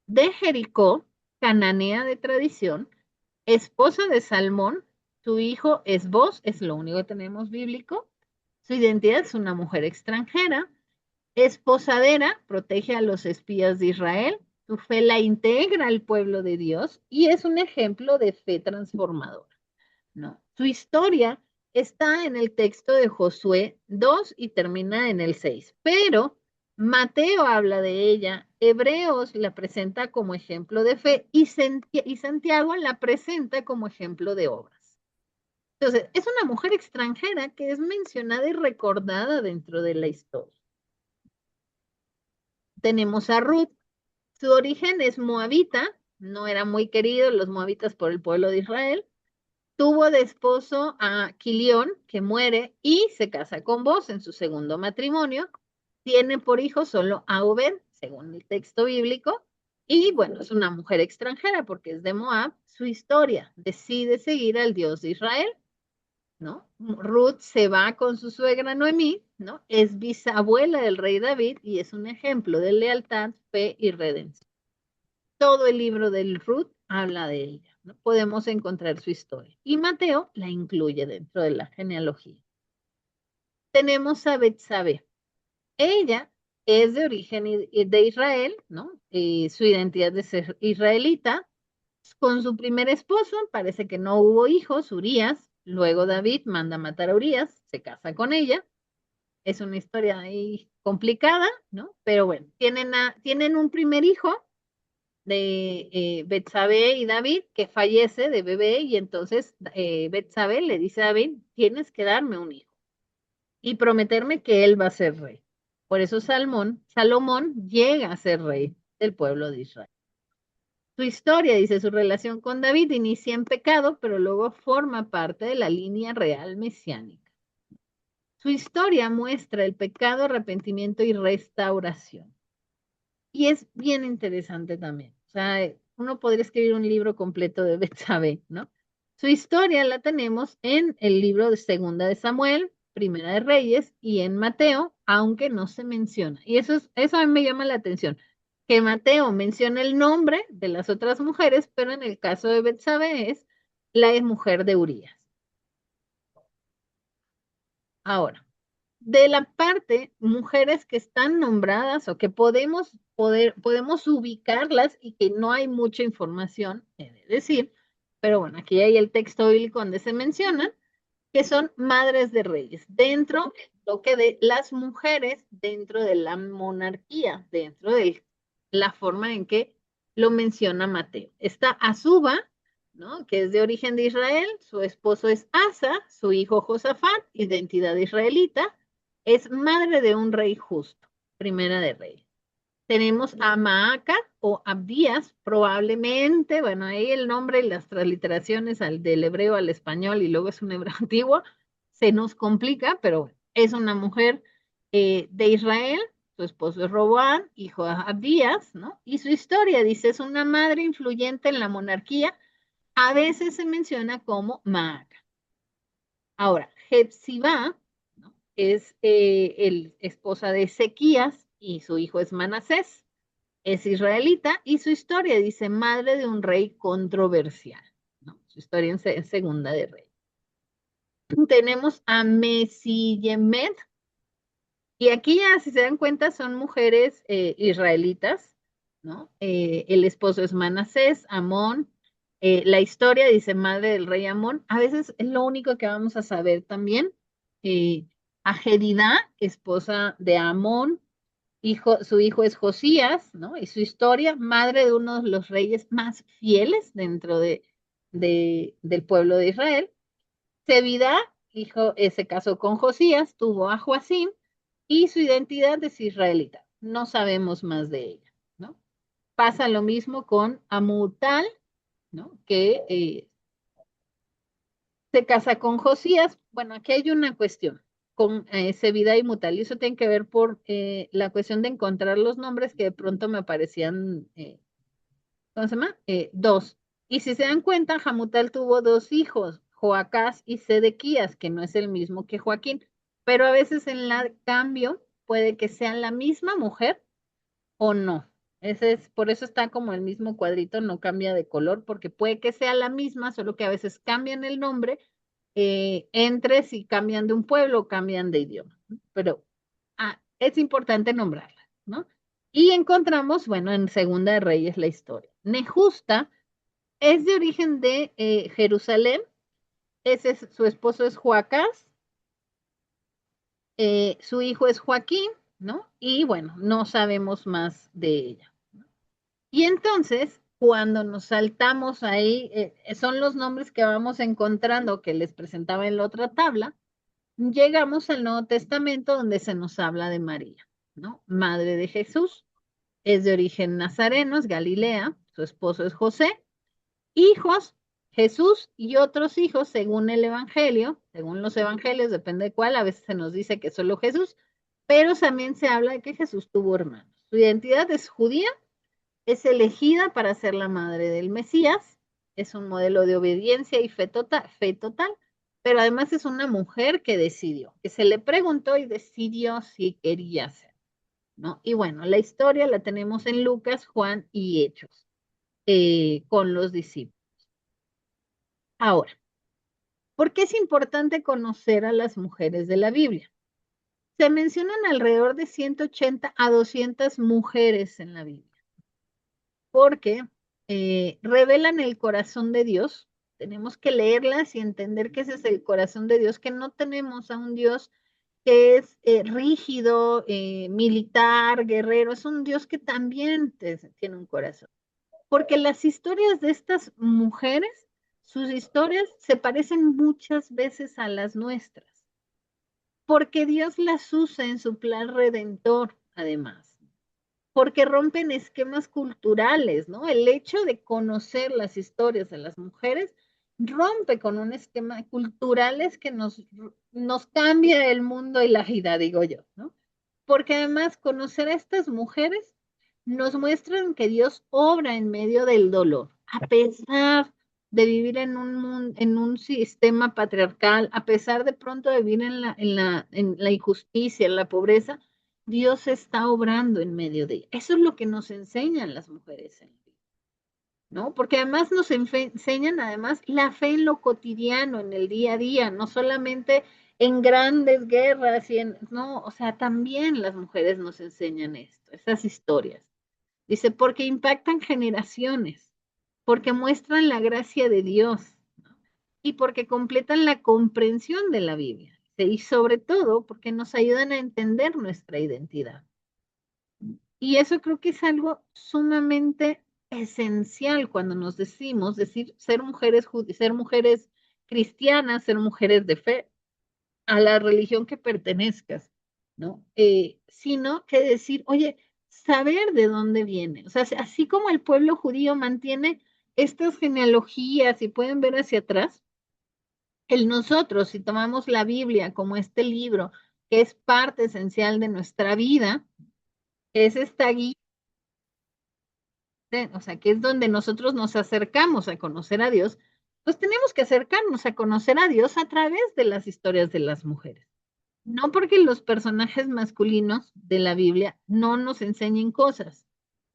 de Jericó, cananea de tradición, esposa de Salmón. Su hijo es Boz, es lo único que tenemos bíblico. Su identidad es una mujer extranjera. Es posadera, protege a los espías de Israel. Su fe la integra al pueblo de Dios y es un ejemplo de fe transformadora, ¿no? Su historia está en el texto de Josué 2 y termina en el 6, pero Mateo habla de ella, Hebreos la presenta como ejemplo de fe y Santiago la presenta como ejemplo de obras. Entonces, es una mujer extranjera que es mencionada y recordada dentro de la historia. Tenemos a Ruth, su origen es moabita, no era muy querido los moabitas por el pueblo de Israel. Tuvo de esposo a Quilión, que muere y se casa con Boz en su segundo matrimonio. Tiene por hijo solo a Obed, según el texto bíblico. Y bueno, es una mujer extranjera porque es de Moab. Su historia decide seguir al Dios de Israel, ¿no? Ruth se va con su suegra Noemí, ¿no? Es bisabuela del rey David y es un ejemplo de lealtad, fe y redención. Todo el libro del Ruth habla de ella, ¿no? Podemos encontrar su historia. Y Mateo la incluye dentro de la genealogía. Tenemos a Betsabé. Ella es de origen de Israel, ¿no? Su identidad de ser israelita. Con su primer esposo, parece que no hubo hijos, Urías. Luego David manda a matar a Urías, se casa con ella. Es una historia ahí complicada, ¿no? Pero bueno, tienen un primer hijo de Betsabé y David, que fallece de bebé, y entonces Betsabé le dice a David, tienes que darme un hijo y prometerme que él va a ser rey. Por eso Salomón llega a ser rey del pueblo de Israel. Su historia, dice, su relación con David inicia en pecado, pero luego forma parte de la línea real mesiánica. Su historia muestra el pecado, arrepentimiento y restauración. Y es bien interesante también. O sea, uno podría escribir un libro completo de Betsabé, ¿no? Su historia la tenemos en el libro de Segunda de Samuel, Primera de Reyes y en Mateo, aunque no se menciona. Y eso a mí me llama la atención, que Mateo menciona el nombre de las otras mujeres, pero en el caso de Betsabé es la mujer de Urías. Ahora, de la parte, mujeres que están nombradas o que podemos ubicarlas y que no hay mucha información, he de decir, pero bueno, aquí hay el texto bíblico donde se mencionan, que son madres de reyes, dentro del bloque de las mujeres, dentro de la monarquía, dentro de la forma en que lo menciona Mateo. Está Azuba, ¿no? Que es de origen de Israel, su esposo es Asa, su hijo Josafat, identidad israelita, es madre de un rey justo, primera de reyes. Tenemos a Maaca o Abdías, probablemente, bueno, ahí el nombre y las transliteraciones del hebreo al español y luego es un hebreo antiguo, se nos complica, pero es una mujer de Israel, su esposo es Roboam, hijo de Abdías, ¿no? Y su historia, dice, es una madre influyente en la monarquía, a veces se menciona como Maaca. Ahora, Hepzibá, ¿no? Es el esposa de Ezequías y su hijo es Manasés. Es israelita y su historia dice madre de un rey controversial, ¿no? Su historia en Segunda de Rey. tenemos a Mesiyemet, y aquí ya, si se dan cuenta, son mujeres israelitas, ¿no? El esposo es Manasés, Amón. La historia dice madre del rey Amón. A veces es lo único que vamos a saber también. Eh, a Jedidá, esposa de Amón, su hijo es Josías, ¿no? Y su historia, madre de uno de los reyes más fieles dentro del pueblo de Israel. Zebidá, se casó con Josías, tuvo a Joacim, y su identidad es israelita. No sabemos más de ella, ¿no? Pasa lo mismo con Amutal, ¿no? Que se casa con Josías. Bueno, aquí hay una cuestión con Zebidá y Mutal, y eso tiene que ver por la cuestión de encontrar los nombres que de pronto me aparecían, ¿cómo se llama? Dos. Y si se dan cuenta, Hamutal tuvo dos hijos, Joacás y Sedequías, que no es el mismo que Joaquín, pero a veces en la cambio puede que sean la misma mujer o no. Por eso está como el mismo cuadrito, no cambia de color, porque puede que sea la misma, solo que a veces cambian el nombre entre si cambian de un pueblo o cambian de idioma. Pero es importante nombrarla, ¿no? Y encontramos, bueno, en Segunda de Reyes la historia. Nejusta es de origen de Jerusalén. Su esposo es Joacás, su hijo es Joaquín, ¿no? Y bueno, no sabemos más de ella. Y entonces, cuando nos saltamos ahí, son los nombres que vamos encontrando que les presentaba en la otra tabla, llegamos al Nuevo Testamento donde se nos habla de María, ¿no? Madre de Jesús, es de origen nazareno, es Galilea, su esposo es José, hijos, Jesús y otros hijos según el Evangelio, según los Evangelios, depende de cuál, a veces se nos dice que solo Jesús, pero también se habla de que Jesús tuvo hermanos. Su identidad es judía, es elegida para ser la madre del Mesías, es un modelo de obediencia y fe total, pero además es una mujer que decidió, que se le preguntó y decidió si quería ser, ¿no? Y bueno, la historia la tenemos en Lucas, Juan y Hechos, con los discípulos. Ahora, ¿por qué es importante conocer a las mujeres de la Biblia? Se mencionan alrededor de 180 a 200 mujeres en la Biblia, porque revelan el corazón de Dios. Tenemos que leerlas y entender que ese es el corazón de Dios, que no tenemos a un Dios que es rígido, militar, guerrero, es un Dios que también tiene un corazón. Porque las historias de estas mujeres, sus historias se parecen muchas veces a las nuestras, porque Dios las usa en su plan redentor, además, porque rompen esquemas culturales, ¿no? El hecho de conocer las historias de las mujeres rompe con un esquema culturales que nos cambia el mundo y la vida, digo yo, ¿no? Porque además conocer a estas mujeres nos muestran que Dios obra en medio del dolor, a pesar de vivir en un sistema patriarcal, a pesar de pronto de vivir en la injusticia, en la pobreza, Dios está obrando en medio de ella. Eso es lo que nos enseñan las mujeres en la vida, ¿no? Porque además nos enseñan además la fe en lo cotidiano, en el día a día, no solamente en grandes guerras no, o sea, también las mujeres nos enseñan esto, esas historias. Dice, porque impactan generaciones, porque muestran la gracia de Dios, ¿no? Y porque completan la comprensión de la Biblia. Y sobre todo porque nos ayudan a entender nuestra identidad. Y eso creo que es algo sumamente esencial cuando nos decimos, ser mujeres cristianas, ser mujeres de fe, a la religión que pertenezcas, ¿no? Sino que decir, oye, saber de dónde viene. O sea, así como el pueblo judío mantiene estas genealogías y pueden ver hacia atrás, nosotros, si tomamos la Biblia como este libro, que es parte esencial de nuestra vida, es esta guía, o sea, que es donde nosotros nos acercamos a conocer a Dios, pues tenemos que acercarnos a conocer a Dios a través de las historias de las mujeres. No porque los personajes masculinos de la Biblia no nos enseñen cosas,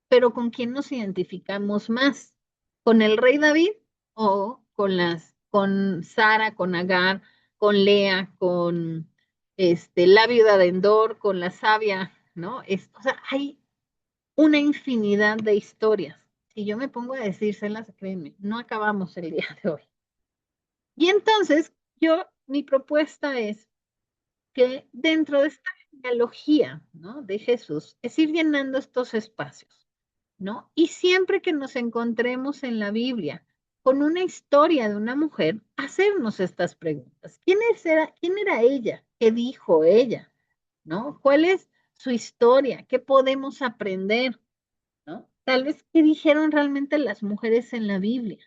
pero ¿con quién nos identificamos más? ¿Con el rey David o con Sara, con Agar? con Lea, con la viuda de Endor, con la sabia, ¿no? O sea, hay una infinidad de historias. Si yo me pongo a decírselas, créanme, no acabamos el día de hoy. Y entonces, mi propuesta es que dentro de esta genealogía, ¿no? De Jesús, es ir llenando estos espacios, ¿no? Y siempre que nos encontremos en la Biblia con una historia de una mujer, hacernos estas preguntas. ¿Quién era ella? ¿Qué dijo ella? ¿No? ¿Cuál es su historia? ¿Qué podemos aprender? ¿No? Tal vez qué dijeron realmente las mujeres en la Biblia.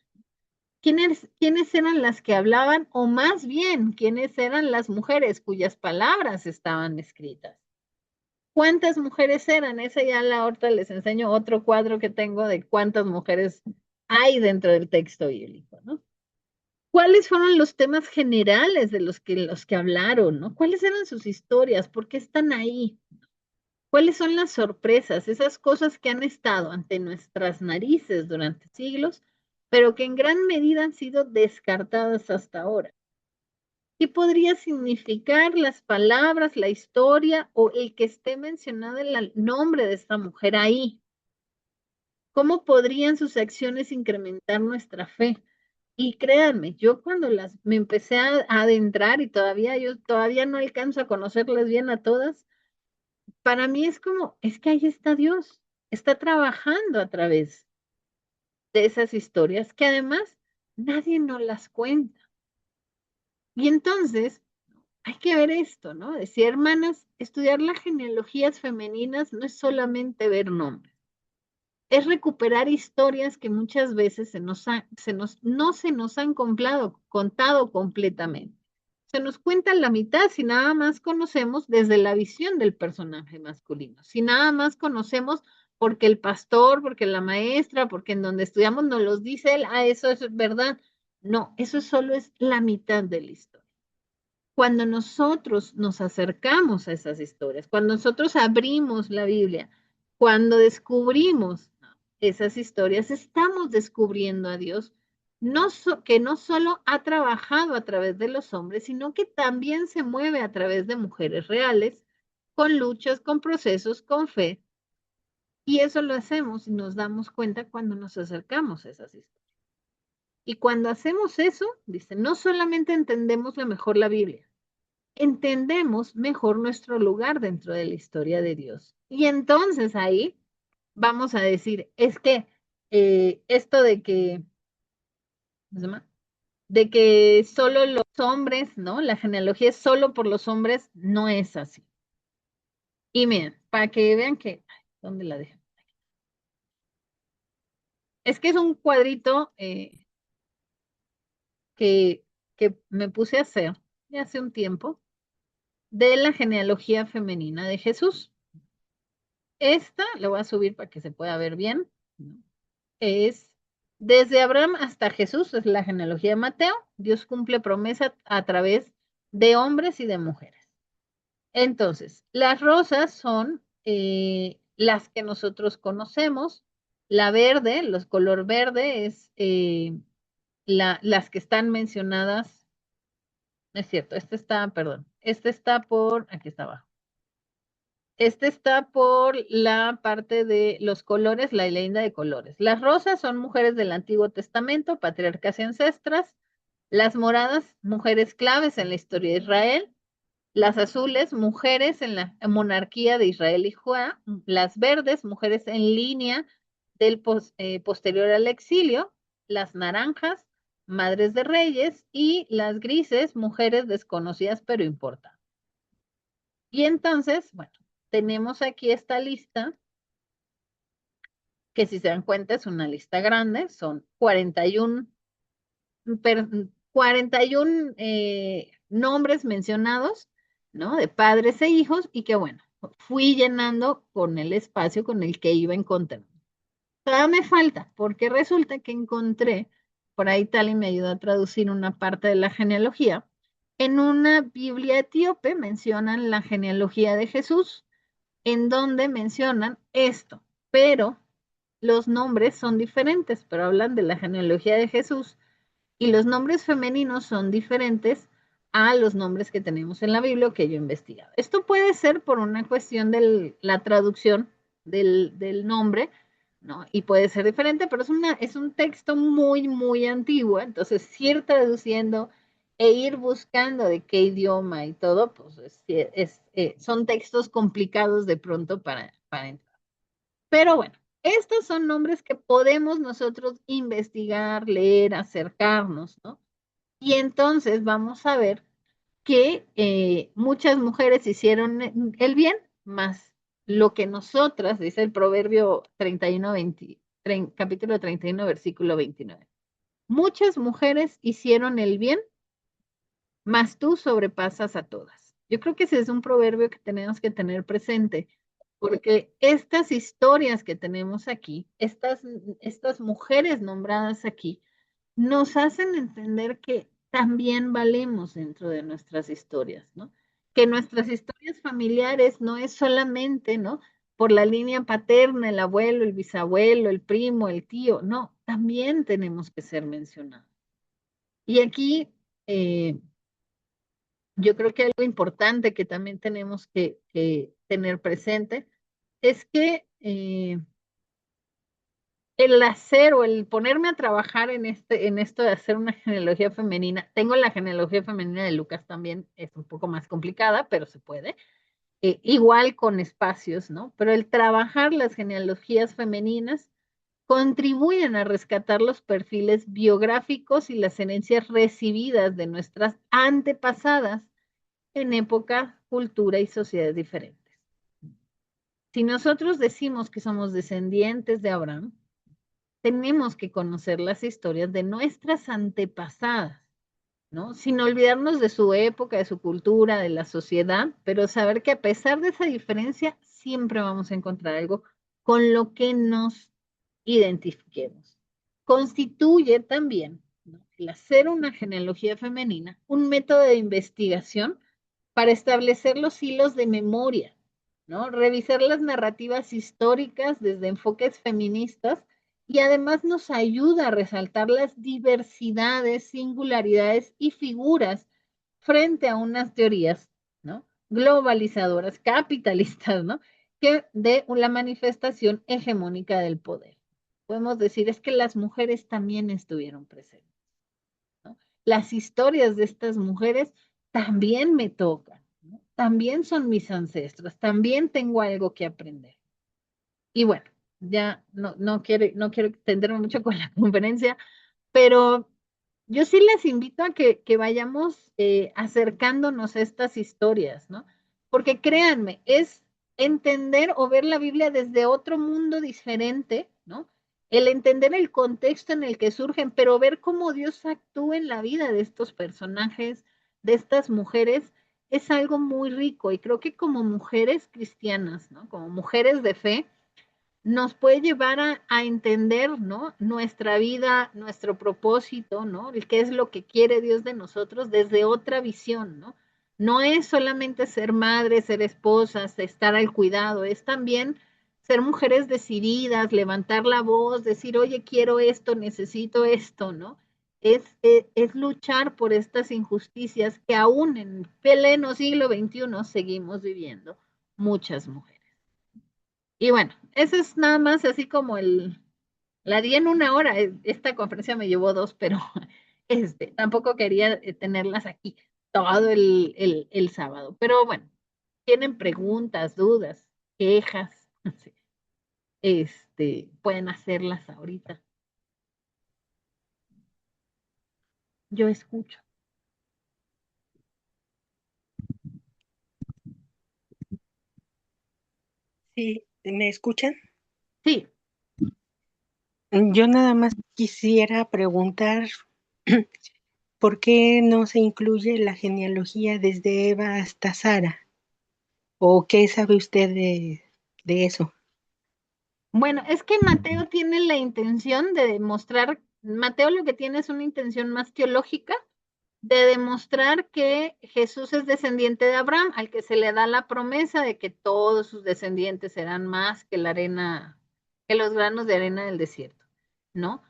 ¿Quiénes eran las que hablaban? O más bien, ¿quiénes eran las mujeres cuyas palabras estaban escritas? ¿Cuántas mujeres eran? Esa ya la ahorita les enseño otro cuadro que tengo de cuántas mujeres hay dentro del texto bíblico, ¿no? ¿Cuáles fueron los temas generales de los que hablaron, ¿no? ¿Cuáles eran sus historias? ¿Por qué están ahí? ¿Cuáles son las sorpresas? Esas cosas que han estado ante nuestras narices durante siglos, pero que en gran medida han sido descartadas hasta ahora. ¿Qué podría significar las palabras, la historia o el que esté mencionado el nombre de esta mujer ahí? ¿Cómo podrían sus acciones incrementar nuestra fe? Y créanme, yo cuando me empecé a adentrar y yo todavía no alcanzo a conocerlas bien a todas, para mí es que ahí está Dios, está trabajando a través de esas historias que además nadie nos las cuenta. Y entonces hay que ver esto, ¿no? Decir, hermanas, estudiar las genealogías femeninas no es solamente ver nombres, es recuperar historias que muchas veces no se nos han contado completamente. Se nos cuenta la mitad si nada más conocemos desde la visión del personaje masculino, si nada más conocemos porque el pastor, porque la maestra, porque en donde estudiamos nos los dice él, eso es verdad. No, eso solo es la mitad de la historia. Cuando nosotros nos acercamos a esas historias, cuando nosotros abrimos la Biblia, cuando descubrimos esas historias, estamos descubriendo a Dios, que no solo ha trabajado a través de los hombres, sino que también se mueve a través de mujeres reales, con luchas, con procesos, con fe. Y eso lo hacemos y nos damos cuenta cuando nos acercamos a esas historias. Y cuando hacemos eso, dice, no solamente entendemos mejor la Biblia, entendemos mejor nuestro lugar dentro de la historia de Dios. Y entonces ahí vamos a decir, es que esto ¿cómo se llama? De que solo los hombres, ¿no? La genealogía es solo por los hombres, no es así. Y miren, para que vean ¿dónde la dejé? Es que es un cuadrito que, que me puse a hacer ya hace un tiempo de la genealogía femenina de Jesús. Esta la voy a subir para que se pueda ver bien. Es desde Abraham hasta Jesús, es la genealogía de Mateo. Dios cumple promesa a través de hombres y de mujeres. Entonces, las rosas son las que nosotros conocemos. La verde, los color verde, es las que están mencionadas. No es cierto, este está aquí está abajo. Este está por la parte de los colores, la leyenda de colores. Las rosas son mujeres del Antiguo Testamento, patriarcas y ancestras. Las moradas, mujeres claves en la historia de Israel. Las azules, mujeres en la monarquía de Israel y Judá. Las verdes, mujeres en línea del posterior al exilio. Las naranjas, madres de reyes. Y las grises, mujeres desconocidas pero importantes. Y entonces, bueno, tenemos aquí esta lista, que si se dan cuenta es una lista grande, son 41, 41 nombres mencionados, ¿no? De padres e hijos, y que bueno, fui llenando con el espacio con el que iba encontrando. Todavía me falta, porque resulta que encontré, por ahí Tali me ayudó a traducir una parte de la genealogía. En una Biblia etíope mencionan la genealogía de Jesús, en donde mencionan esto, pero los nombres son diferentes, pero hablan de la genealogía de Jesús y los nombres femeninos son diferentes a los nombres que tenemos en la Biblia o que yo he investigado. Esto puede ser por una cuestión de la traducción del nombre, ¿no? Y puede ser diferente, pero es un texto muy, muy antiguo, entonces ir traduciendo e ir buscando de qué idioma y todo, pues son textos complicados de pronto para entrar. Pero bueno, estos son nombres que podemos nosotros investigar, leer, acercarnos, ¿no? Y entonces vamos a ver que muchas mujeres hicieron el bien, más lo que nosotras, dice el Proverbio 31, capítulo 31, versículo 29. Muchas mujeres hicieron el bien, más tú sobrepasas a todas. Yo creo que ese es un proverbio que tenemos que tener presente, porque estas historias que tenemos aquí, estas mujeres nombradas aquí, nos hacen entender que también valemos dentro de nuestras historias, ¿no? Que nuestras historias familiares no es solamente, ¿no? Por la línea paterna, el abuelo, el bisabuelo, el primo, el tío, no, también tenemos que ser mencionados. Y aquí yo creo que algo importante que también tenemos que tener presente es que el hacer o el ponerme a trabajar en esto de hacer una genealogía femenina, tengo la genealogía femenina de Lucas también, es un poco más complicada, pero se puede, igual con espacios, ¿no? Pero el trabajar las genealogías femeninas contribuyen a rescatar los perfiles biográficos y las herencias recibidas de nuestras antepasadas en época, cultura y sociedades diferentes. Si nosotros decimos que somos descendientes de Abraham, tenemos que conocer las historias de nuestras antepasadas, ¿no? Sin olvidarnos de su época, de su cultura, de la sociedad, pero saber que a pesar de esa diferencia, siempre vamos a encontrar algo con lo que nos identifiquemos. Constituye también, ¿no?, el hacer una genealogía femenina un método de investigación para establecer los hilos de memoria, ¿no? Revisar las narrativas históricas desde enfoques feministas y además nos ayuda a resaltar las diversidades, singularidades y figuras frente a unas teorías, ¿no?, globalizadoras, capitalistas, ¿no?, que de la manifestación hegemónica del poder. Podemos decir, es que las mujeres también estuvieron presentes, ¿no? Las historias de estas mujeres también me tocan, ¿no? También son mis ancestros, también tengo algo que aprender. Y bueno, ya no quiero extenderme mucho con la conferencia, pero yo sí les invito a que vayamos acercándonos a estas historias, ¿no? Porque créanme, es entender o ver la Biblia desde otro mundo diferente, ¿no? El entender el contexto en el que surgen, pero ver cómo Dios actúa en la vida de estos personajes, de estas mujeres, es algo muy rico. Y creo que como mujeres cristianas, ¿no?, como mujeres de fe, nos puede llevar a entender, ¿no?, nuestra vida, nuestro propósito, ¿no?, el qué es lo que quiere Dios de nosotros desde otra visión, ¿no? No es solamente ser madres, ser esposas, estar al cuidado, es también ser mujeres decididas, levantar la voz, decir, oye, quiero esto, necesito esto, ¿no? Es luchar por estas injusticias que aún en pleno siglo XXI seguimos viviendo muchas mujeres. Y bueno, eso es nada más así como la di en una hora. Esta conferencia me llevó dos, pero tampoco quería tenerlas aquí todo el sábado. Pero bueno, tienen preguntas, dudas, quejas, sí, pueden hacerlas ahorita. Yo escucho. Sí, ¿me escuchan? Sí, Yo nada más quisiera preguntar por qué no se incluye la genealogía desde Eva hasta Sara, o qué sabe usted de eso. bueno, es que Mateo tiene la intención de demostrar, Mateo lo que tiene es una intención más teológica de demostrar que Jesús es descendiente de Abraham, al que se le da la promesa de que todos sus descendientes serán más que la arena, que los granos de arena del desierto, ¿no?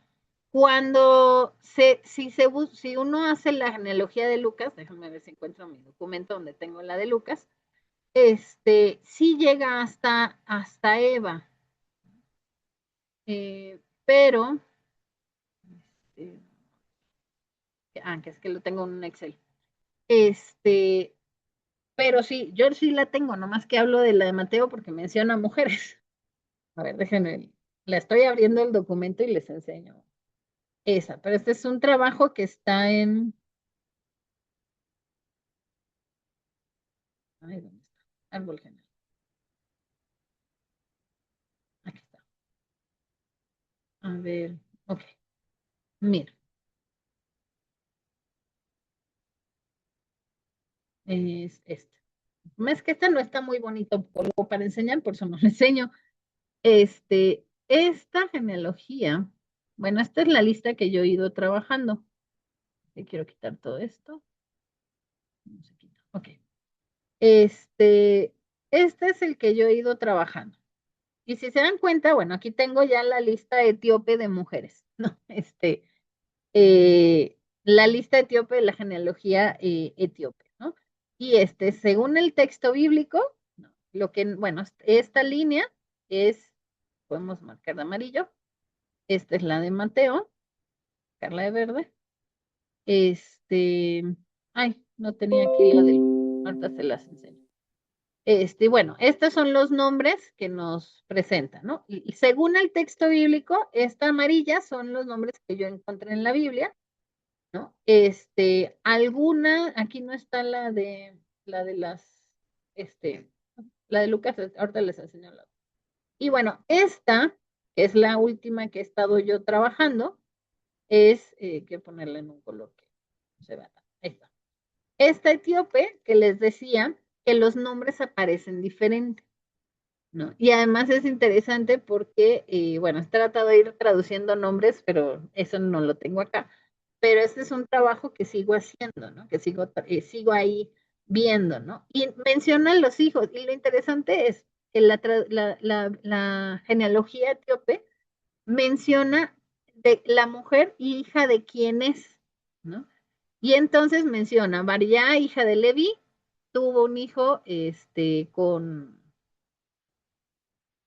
si uno hace la genealogía de Lucas, déjame ver si encuentro mi documento donde tengo la de Lucas, sí llega hasta Eva, pero, que es que lo tengo en un Excel, pero sí, yo sí la tengo, nomás que hablo de la de Mateo porque menciona mujeres. A ver, déjenme, la estoy abriendo el documento y les enseño esa, pero este es un trabajo que está en, ay, ¿dónde está? Árbol general. Aquí está. A ver, ok, mira, es este. Es que esta no está muy bonito para enseñar, por eso no lo enseño. Esta genealogía, bueno, esta es la lista que yo he ido trabajando. Le quiero quitar todo esto. No se quita. Ok. Este es el que yo he ido trabajando. Y si se dan cuenta, bueno, aquí tengo ya la lista etíope de mujeres, ¿no? La lista etíope de la genealogía etíope, ¿no? Y según el texto bíblico, ¿no? Bueno, esta línea es, podemos marcar de amarillo, esta es la de Mateo, marcarla de verde, ay, no tenía aquí la del, ahorita se las enseño. Bueno, estos son los nombres que nos presentan, ¿no? Y según el texto bíblico, esta amarilla son los nombres que yo encontré en la Biblia, ¿no? Aquí no está la de la de Lucas, ahorita les enseño la. Y bueno, esta, que es la última que he estado yo trabajando, que ponerla en un color que no se vea. Ahí está. Esta etíope, que les decía que los nombres aparecen diferentes, ¿no? Y además es interesante porque, bueno, he tratado de ir traduciendo nombres, pero eso no lo tengo acá. Pero este es un trabajo que sigo haciendo, ¿no? Que sigo ahí viendo, ¿no? Y mencionan los hijos. Y lo interesante es que la genealogía etíope menciona de la mujer hija de quién es, ¿no? Y entonces menciona, María, hija de Levi, tuvo un hijo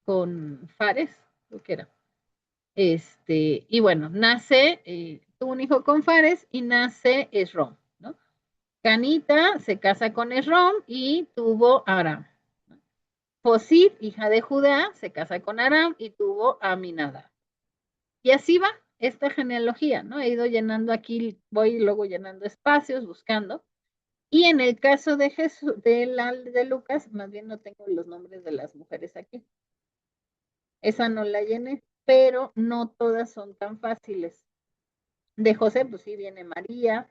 con Fares, lo que era. Y bueno, tuvo un hijo con Fares y nace Esrom, ¿no? Canita se casa con Esrom y tuvo Aram. Josid, hija de Judá, se casa con Aram y tuvo a Aminadab. Y así va esta genealogía, ¿no? He ido llenando aquí, voy luego llenando espacios, buscando. Y en el caso de Jesús, de Lucas, más bien no tengo los nombres de las mujeres aquí. Esa no la llené, pero no todas son tan fáciles. De José, pues sí viene María,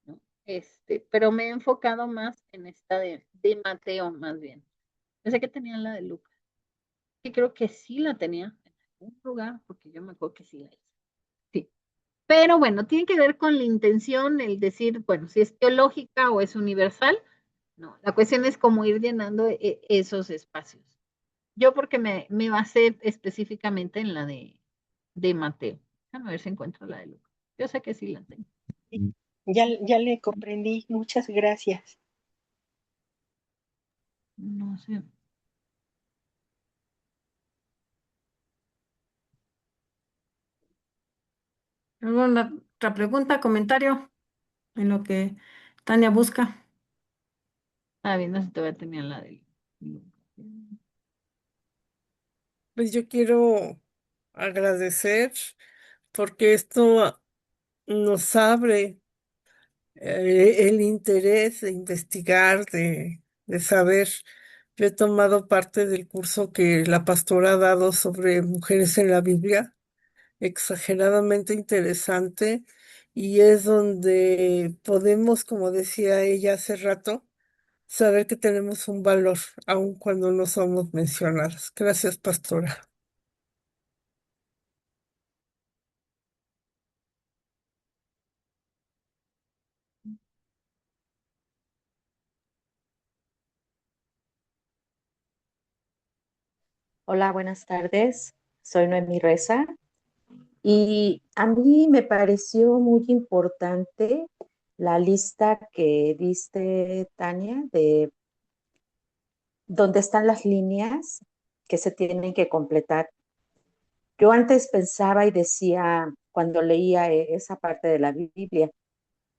¿no? Pero me he enfocado más en esta de Mateo, más bien. Pensé que tenía la de Lucas. Sí, creo que sí la tenía en algún lugar, porque yo me acuerdo que sí la hice. Sí. Pero bueno, tiene que ver con la intención, el decir, bueno, si es teológica o es universal. No, la cuestión es cómo ir llenando esos espacios. Yo porque me basé específicamente en la de Mateo. Déjame ver si encuentro la de Lucas. Yo sé que sí la tengo. Ya le comprendí. Muchas gracias. No sé. ¿Alguna otra pregunta, comentario en lo que Tania busca? Bien, no sé si todavía tenía la de Lucas. Pues yo quiero agradecer porque esto nos abre el interés de investigar, de saber. Yo he tomado parte del curso que la pastora ha dado sobre mujeres en la Biblia, exageradamente interesante, y es donde podemos, como decía ella hace rato, saber que tenemos un valor, aun cuando no somos mencionadas. Gracias, pastora. Hola, buenas tardes. Soy Noemí Reza Y a mí me pareció muy importante la lista que diste, Tania, de dónde están las líneas que se tienen que completar. Yo antes pensaba y decía, cuando leía esa parte de la Biblia,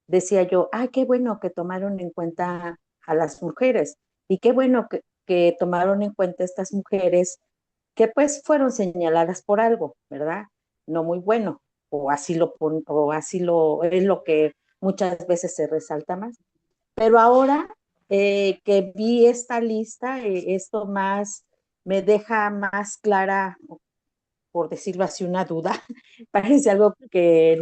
decía yo, ay, qué bueno que tomaron en cuenta a las mujeres y qué bueno que tomaron en cuenta estas mujeres que pues fueron señaladas por algo, ¿verdad? No muy bueno, o así lo es lo que muchas veces se resalta más. Pero ahora que vi esta lista, esto más me deja más clara, por decirlo así, una duda. Parece algo que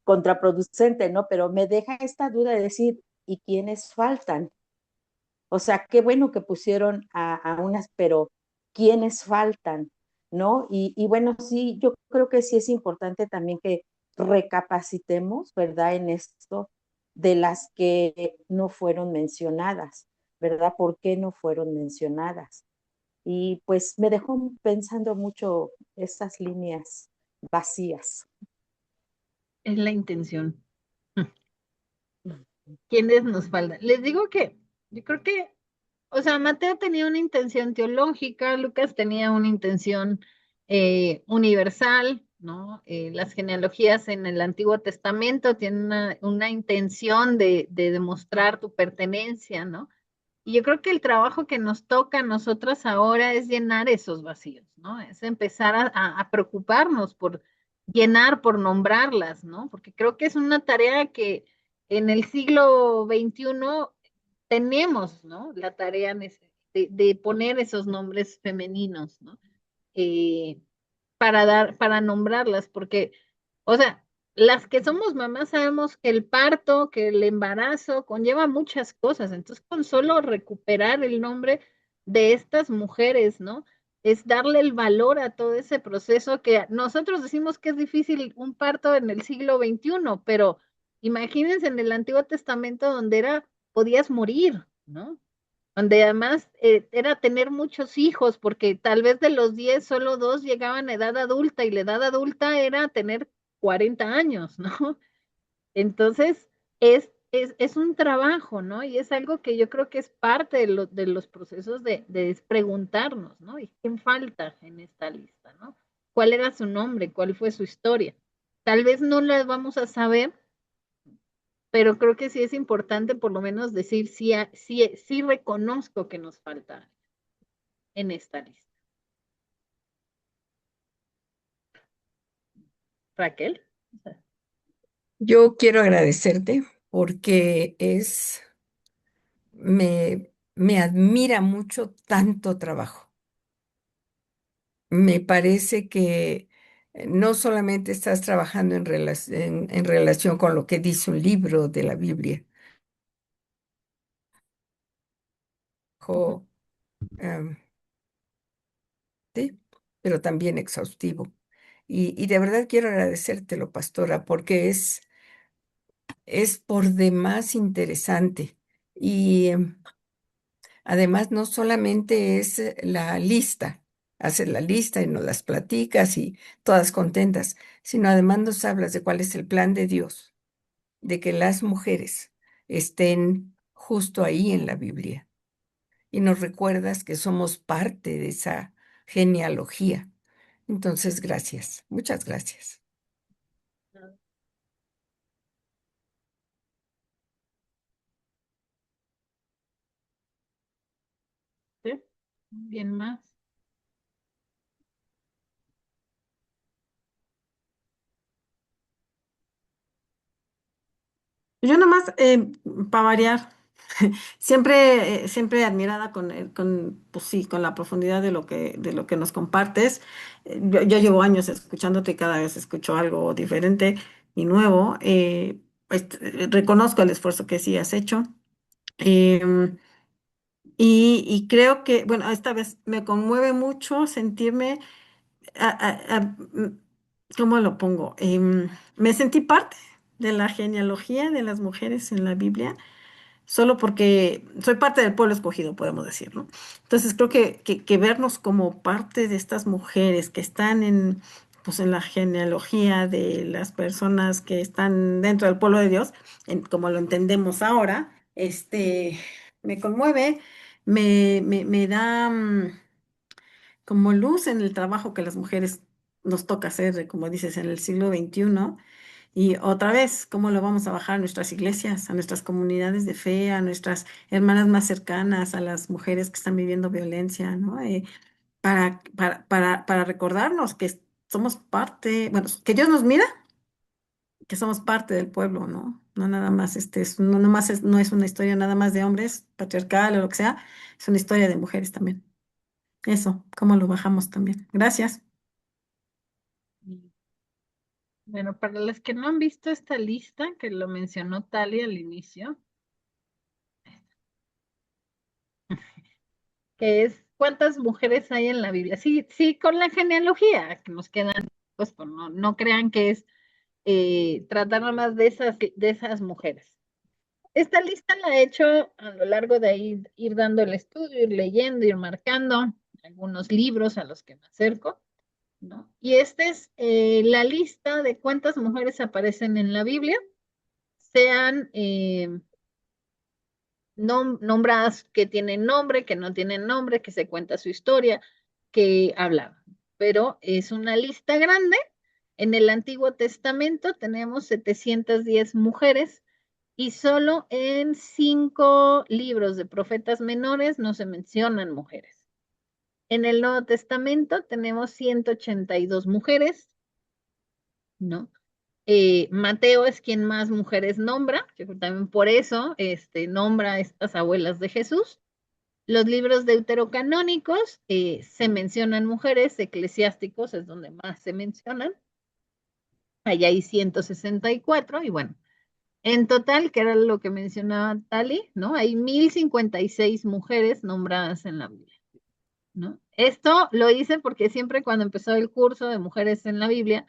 contraproducente, ¿no? Pero me deja esta duda de decir, ¿y quiénes faltan? O sea, qué bueno que pusieron a unas, pero ¿quiénes faltan? ¿No? Y bueno, sí, yo creo que sí es importante también que recapacitemos, ¿verdad? En esto de las que no fueron mencionadas, ¿verdad? ¿Por qué no fueron mencionadas? Y pues me dejó pensando mucho esas líneas vacías. Es la intención. ¿Quiénes nos faltan? Les digo que yo creo que, o sea, Mateo tenía una intención teológica, Lucas tenía una intención universal, ¿no? Las genealogías en el Antiguo Testamento tienen una intención de demostrar tu pertenencia, ¿no? Y yo creo que el trabajo que nos toca a nosotras ahora es llenar esos vacíos, ¿no? Es empezar a preocuparnos por llenar, por nombrarlas, ¿no? Porque creo que es una tarea que en el siglo XXI tenemos, ¿no? La tarea de poner esos nombres femeninos, ¿no? Eh, para nombrarlas, porque, o sea, las que somos mamás sabemos que el parto, que el embarazo conlleva muchas cosas, entonces con solo recuperar el nombre de estas mujeres, ¿no? Es darle el valor a todo ese proceso que nosotros decimos que es difícil un parto en el siglo XXI, pero imagínense en el Antiguo Testamento donde podías morir, ¿no? Donde además era tener muchos hijos, porque tal vez de los 10 solo dos llegaban a edad adulta y la edad adulta era tener 40 años, ¿no? Entonces, es un trabajo, ¿no? Y es algo que yo creo que es parte de los procesos de preguntarnos, ¿no? ¿Y quién falta en esta lista, ¿no? ¿Cuál era su nombre? ¿Cuál fue su historia? Tal vez no la vamos a saber, pero creo que sí es importante por lo menos decir sí reconozco que nos falta en esta lista. Raquel. Yo quiero agradecerte porque me admira mucho tanto trabajo. Me parece que no solamente estás trabajando en relación con lo que dice un libro de la Biblia, em, sí, pero también exhaustivo. Y de verdad quiero agradecértelo, pastora, porque es por demás interesante. Y además, no solamente es la lista, haces la lista y nos las platicas y todas contentas, sino además nos hablas de cuál es el plan de Dios, de que las mujeres estén justo ahí en la Biblia. Y nos recuerdas que somos parte de esa genealogía. Entonces, gracias, muchas gracias. ¿Sí? Bien más. Yo nomás, para variar, siempre admirada pues sí, con la profundidad de lo que nos compartes. Yo llevo años escuchándote y cada vez escucho algo diferente y nuevo. Reconozco el esfuerzo que sí has hecho. em, y creo que, bueno, esta vez me conmueve mucho sentirme, ¿cómo lo pongo? Me sentí parte de la genealogía de las mujeres en la Biblia solo porque soy parte del pueblo escogido, podemos decir, ¿no? Entonces creo que vernos como parte de estas mujeres que están pues en la genealogía de las personas que están dentro del pueblo de Dios, como lo entendemos ahora, me conmueve, me da como luz en el trabajo que las mujeres nos toca hacer, como dices, en el siglo XXI. Y otra vez, ¿cómo lo vamos a bajar a nuestras iglesias, a nuestras comunidades de fe, a nuestras hermanas más cercanas, a las mujeres que están viviendo violencia, ¿no? Para recordarnos que somos parte, bueno, que Dios nos mira, que somos parte del pueblo, ¿no? No nada más, no, no es una historia nada más de hombres, patriarcal o lo que sea, es una historia de mujeres también. Eso, ¿cómo lo bajamos también? Gracias. Bueno, para las que no han visto esta lista que lo mencionó Tali al inicio, que es cuántas mujeres hay en la Biblia. Sí, sí, con la genealogía que nos quedan, pues no, no crean que es tratar nada más de esas mujeres. Esta lista la he hecho a lo largo de ir dando el estudio, ir leyendo, ir marcando algunos libros a los que me acerco, ¿no? Y esta es la lista de cuántas mujeres aparecen en la Biblia, sean nombradas que tienen nombre, que no tienen nombre, que se cuenta su historia, que hablan. Pero es una lista grande. En el Antiguo Testamento tenemos 710 mujeres y solo en 5 libros de profetas menores no se mencionan mujeres. En el Nuevo Testamento tenemos 182 mujeres, ¿no? Mateo es quien más mujeres nombra, que también por eso nombra a estas abuelas de Jesús. Los libros deuterocanónicos se mencionan mujeres, eclesiásticos es donde más se mencionan. Allá hay 164 y bueno, en total, que era lo que mencionaba Tali, ¿no? Hay 1056 mujeres nombradas en la Biblia, ¿no? Esto lo hice porque siempre cuando empezó el curso de mujeres en la Biblia,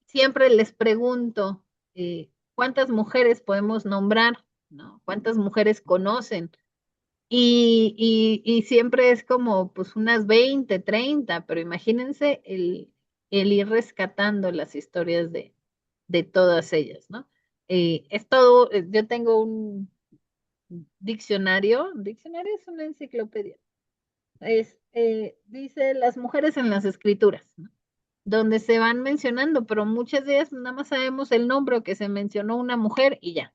siempre les pregunto cuántas mujeres podemos nombrar, ¿no? ¿Cuántas mujeres conocen? Y siempre es como pues unas 20 30 pero imagínense el ir rescatando las historias de todas ellas, ¿no? Es todo, yo tengo un diccionario es una enciclopedia, dice las mujeres en las escrituras, ¿no? Donde se van mencionando, pero muchas de ellas nada más sabemos el nombre o que se mencionó una mujer y ya.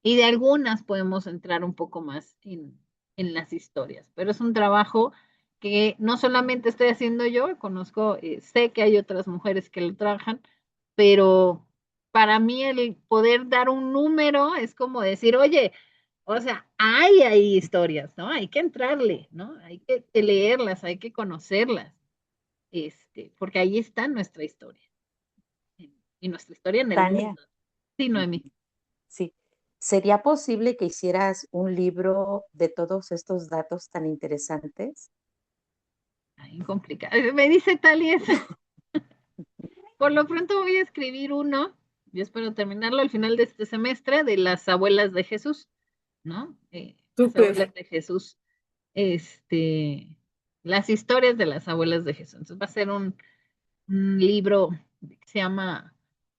Y de algunas podemos entrar un poco más en las historias, pero es un trabajo que no solamente estoy haciendo yo, conozco, sé que hay otras mujeres que lo trabajan, pero para mí el poder dar un número es como decir, oye, o sea, hay ahí historias, ¿no? Hay que entrarle, ¿no? Hay que leerlas, hay que conocerlas, porque ahí está nuestra historia, y nuestra historia en el Tania, mundo. Sí, Noemí. sí. ¿Sería posible que hicieras un libro de todos estos datos tan interesantes? Ay, complicado. Me dice Tali eso. Por lo pronto voy a escribir uno, yo espero terminarlo al final de este semestre, de las abuelas de Jesús, ¿no? Las Súper. abuelas de Jesús, este, las historias de las abuelas de Jesús. Entonces va a ser un libro que se llama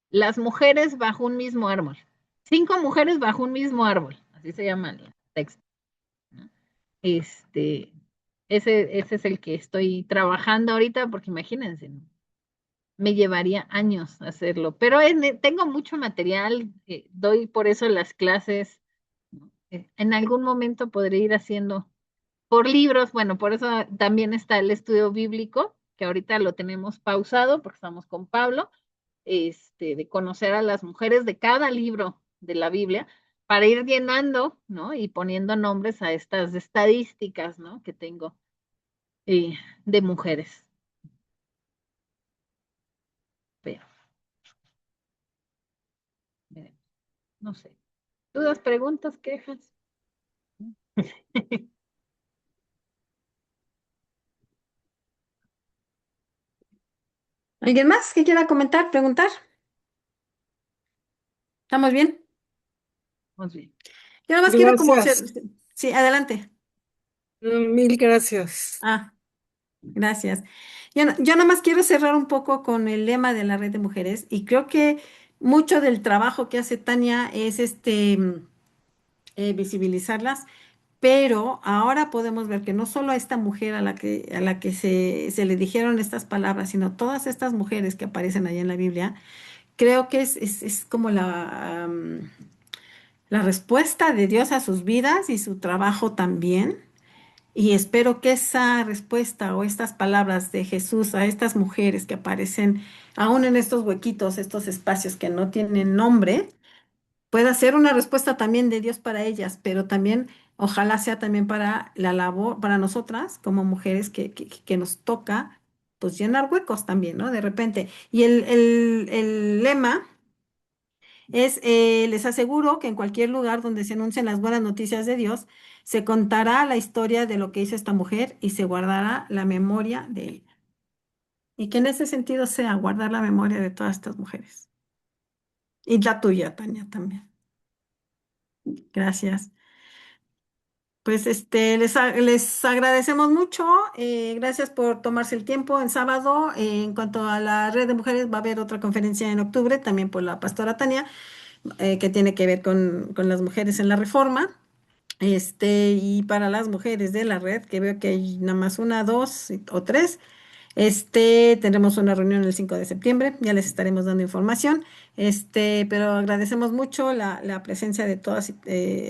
Las mujeres bajo un mismo árbol. 5 mujeres bajo un mismo árbol, así se llama el texto, ¿no? Este, ese es el que estoy trabajando ahorita, porque imagínense, ¿no? Me llevaría años hacerlo, pero tengo mucho material, doy por eso las clases, ¿no? En algún momento podré ir haciendo por libros, bueno, por eso también está el estudio bíblico, que ahorita lo tenemos pausado porque estamos con Pablo, de conocer a las mujeres de cada libro de la Biblia para ir llenando, ¿no? Y poniendo nombres a estas estadísticas, ¿no? Que tengo de mujeres. Pero, miren, no sé. ¿Dudas, preguntas, quejas? ¿Alguien más que quiera comentar, preguntar? ¿Estamos bien? Vamos bien. Yo nada más quiero como Gracias. sí, adelante. Mil gracias. Ah. Gracias. Yo nada más quiero cerrar un poco con el lema de la Red de Mujeres y creo que mucho del trabajo que hace Tania es visibilizarlas, pero ahora podemos ver que no solo a esta mujer a la que se le dijeron estas palabras, sino todas estas mujeres que aparecen ahí en la Biblia, creo que es como la respuesta de Dios a sus vidas y su trabajo también. Y espero que esa respuesta o estas palabras de Jesús a estas mujeres que aparecen aún en estos huequitos, estos espacios que no tienen nombre, pueda ser una respuesta también de Dios para ellas, pero también ojalá sea también para la labor, para nosotras como mujeres que nos toca pues llenar huecos también, ¿no? De repente. Y el lema es, les aseguro que en cualquier lugar donde se anuncien las buenas noticias de Dios, se contará la historia de lo que hizo esta mujer y se guardará la memoria de ella. Y que en ese sentido sea guardar la memoria de todas estas mujeres. Y la tuya, Tania, también. Gracias. Pues les agradecemos mucho. Gracias por tomarse el tiempo en sábado. En cuanto a la red de mujeres, va a haber otra conferencia en octubre, también por la pastora Tania, que tiene que ver con las mujeres en la reforma. Y para las mujeres de la red, que veo que hay nada más una, dos o tres, tendremos una reunión el 5 de septiembre, ya les estaremos dando información, pero agradecemos mucho la presencia de todas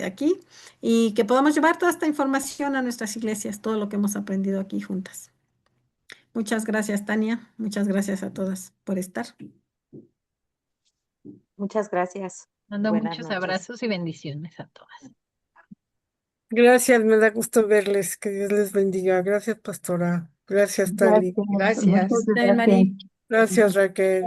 aquí y que podamos llevar toda esta información a nuestras iglesias, todo lo que hemos aprendido aquí juntas. Muchas gracias, Tania, muchas gracias a todas por estar. Muchas gracias. Mando Buenas muchos noches. abrazos y bendiciones a todas. Gracias, me da gusto verles. Que Dios les bendiga. Gracias, pastora. Gracias, Tali. Gracias. Ten, Mari. Gracias, Raquel.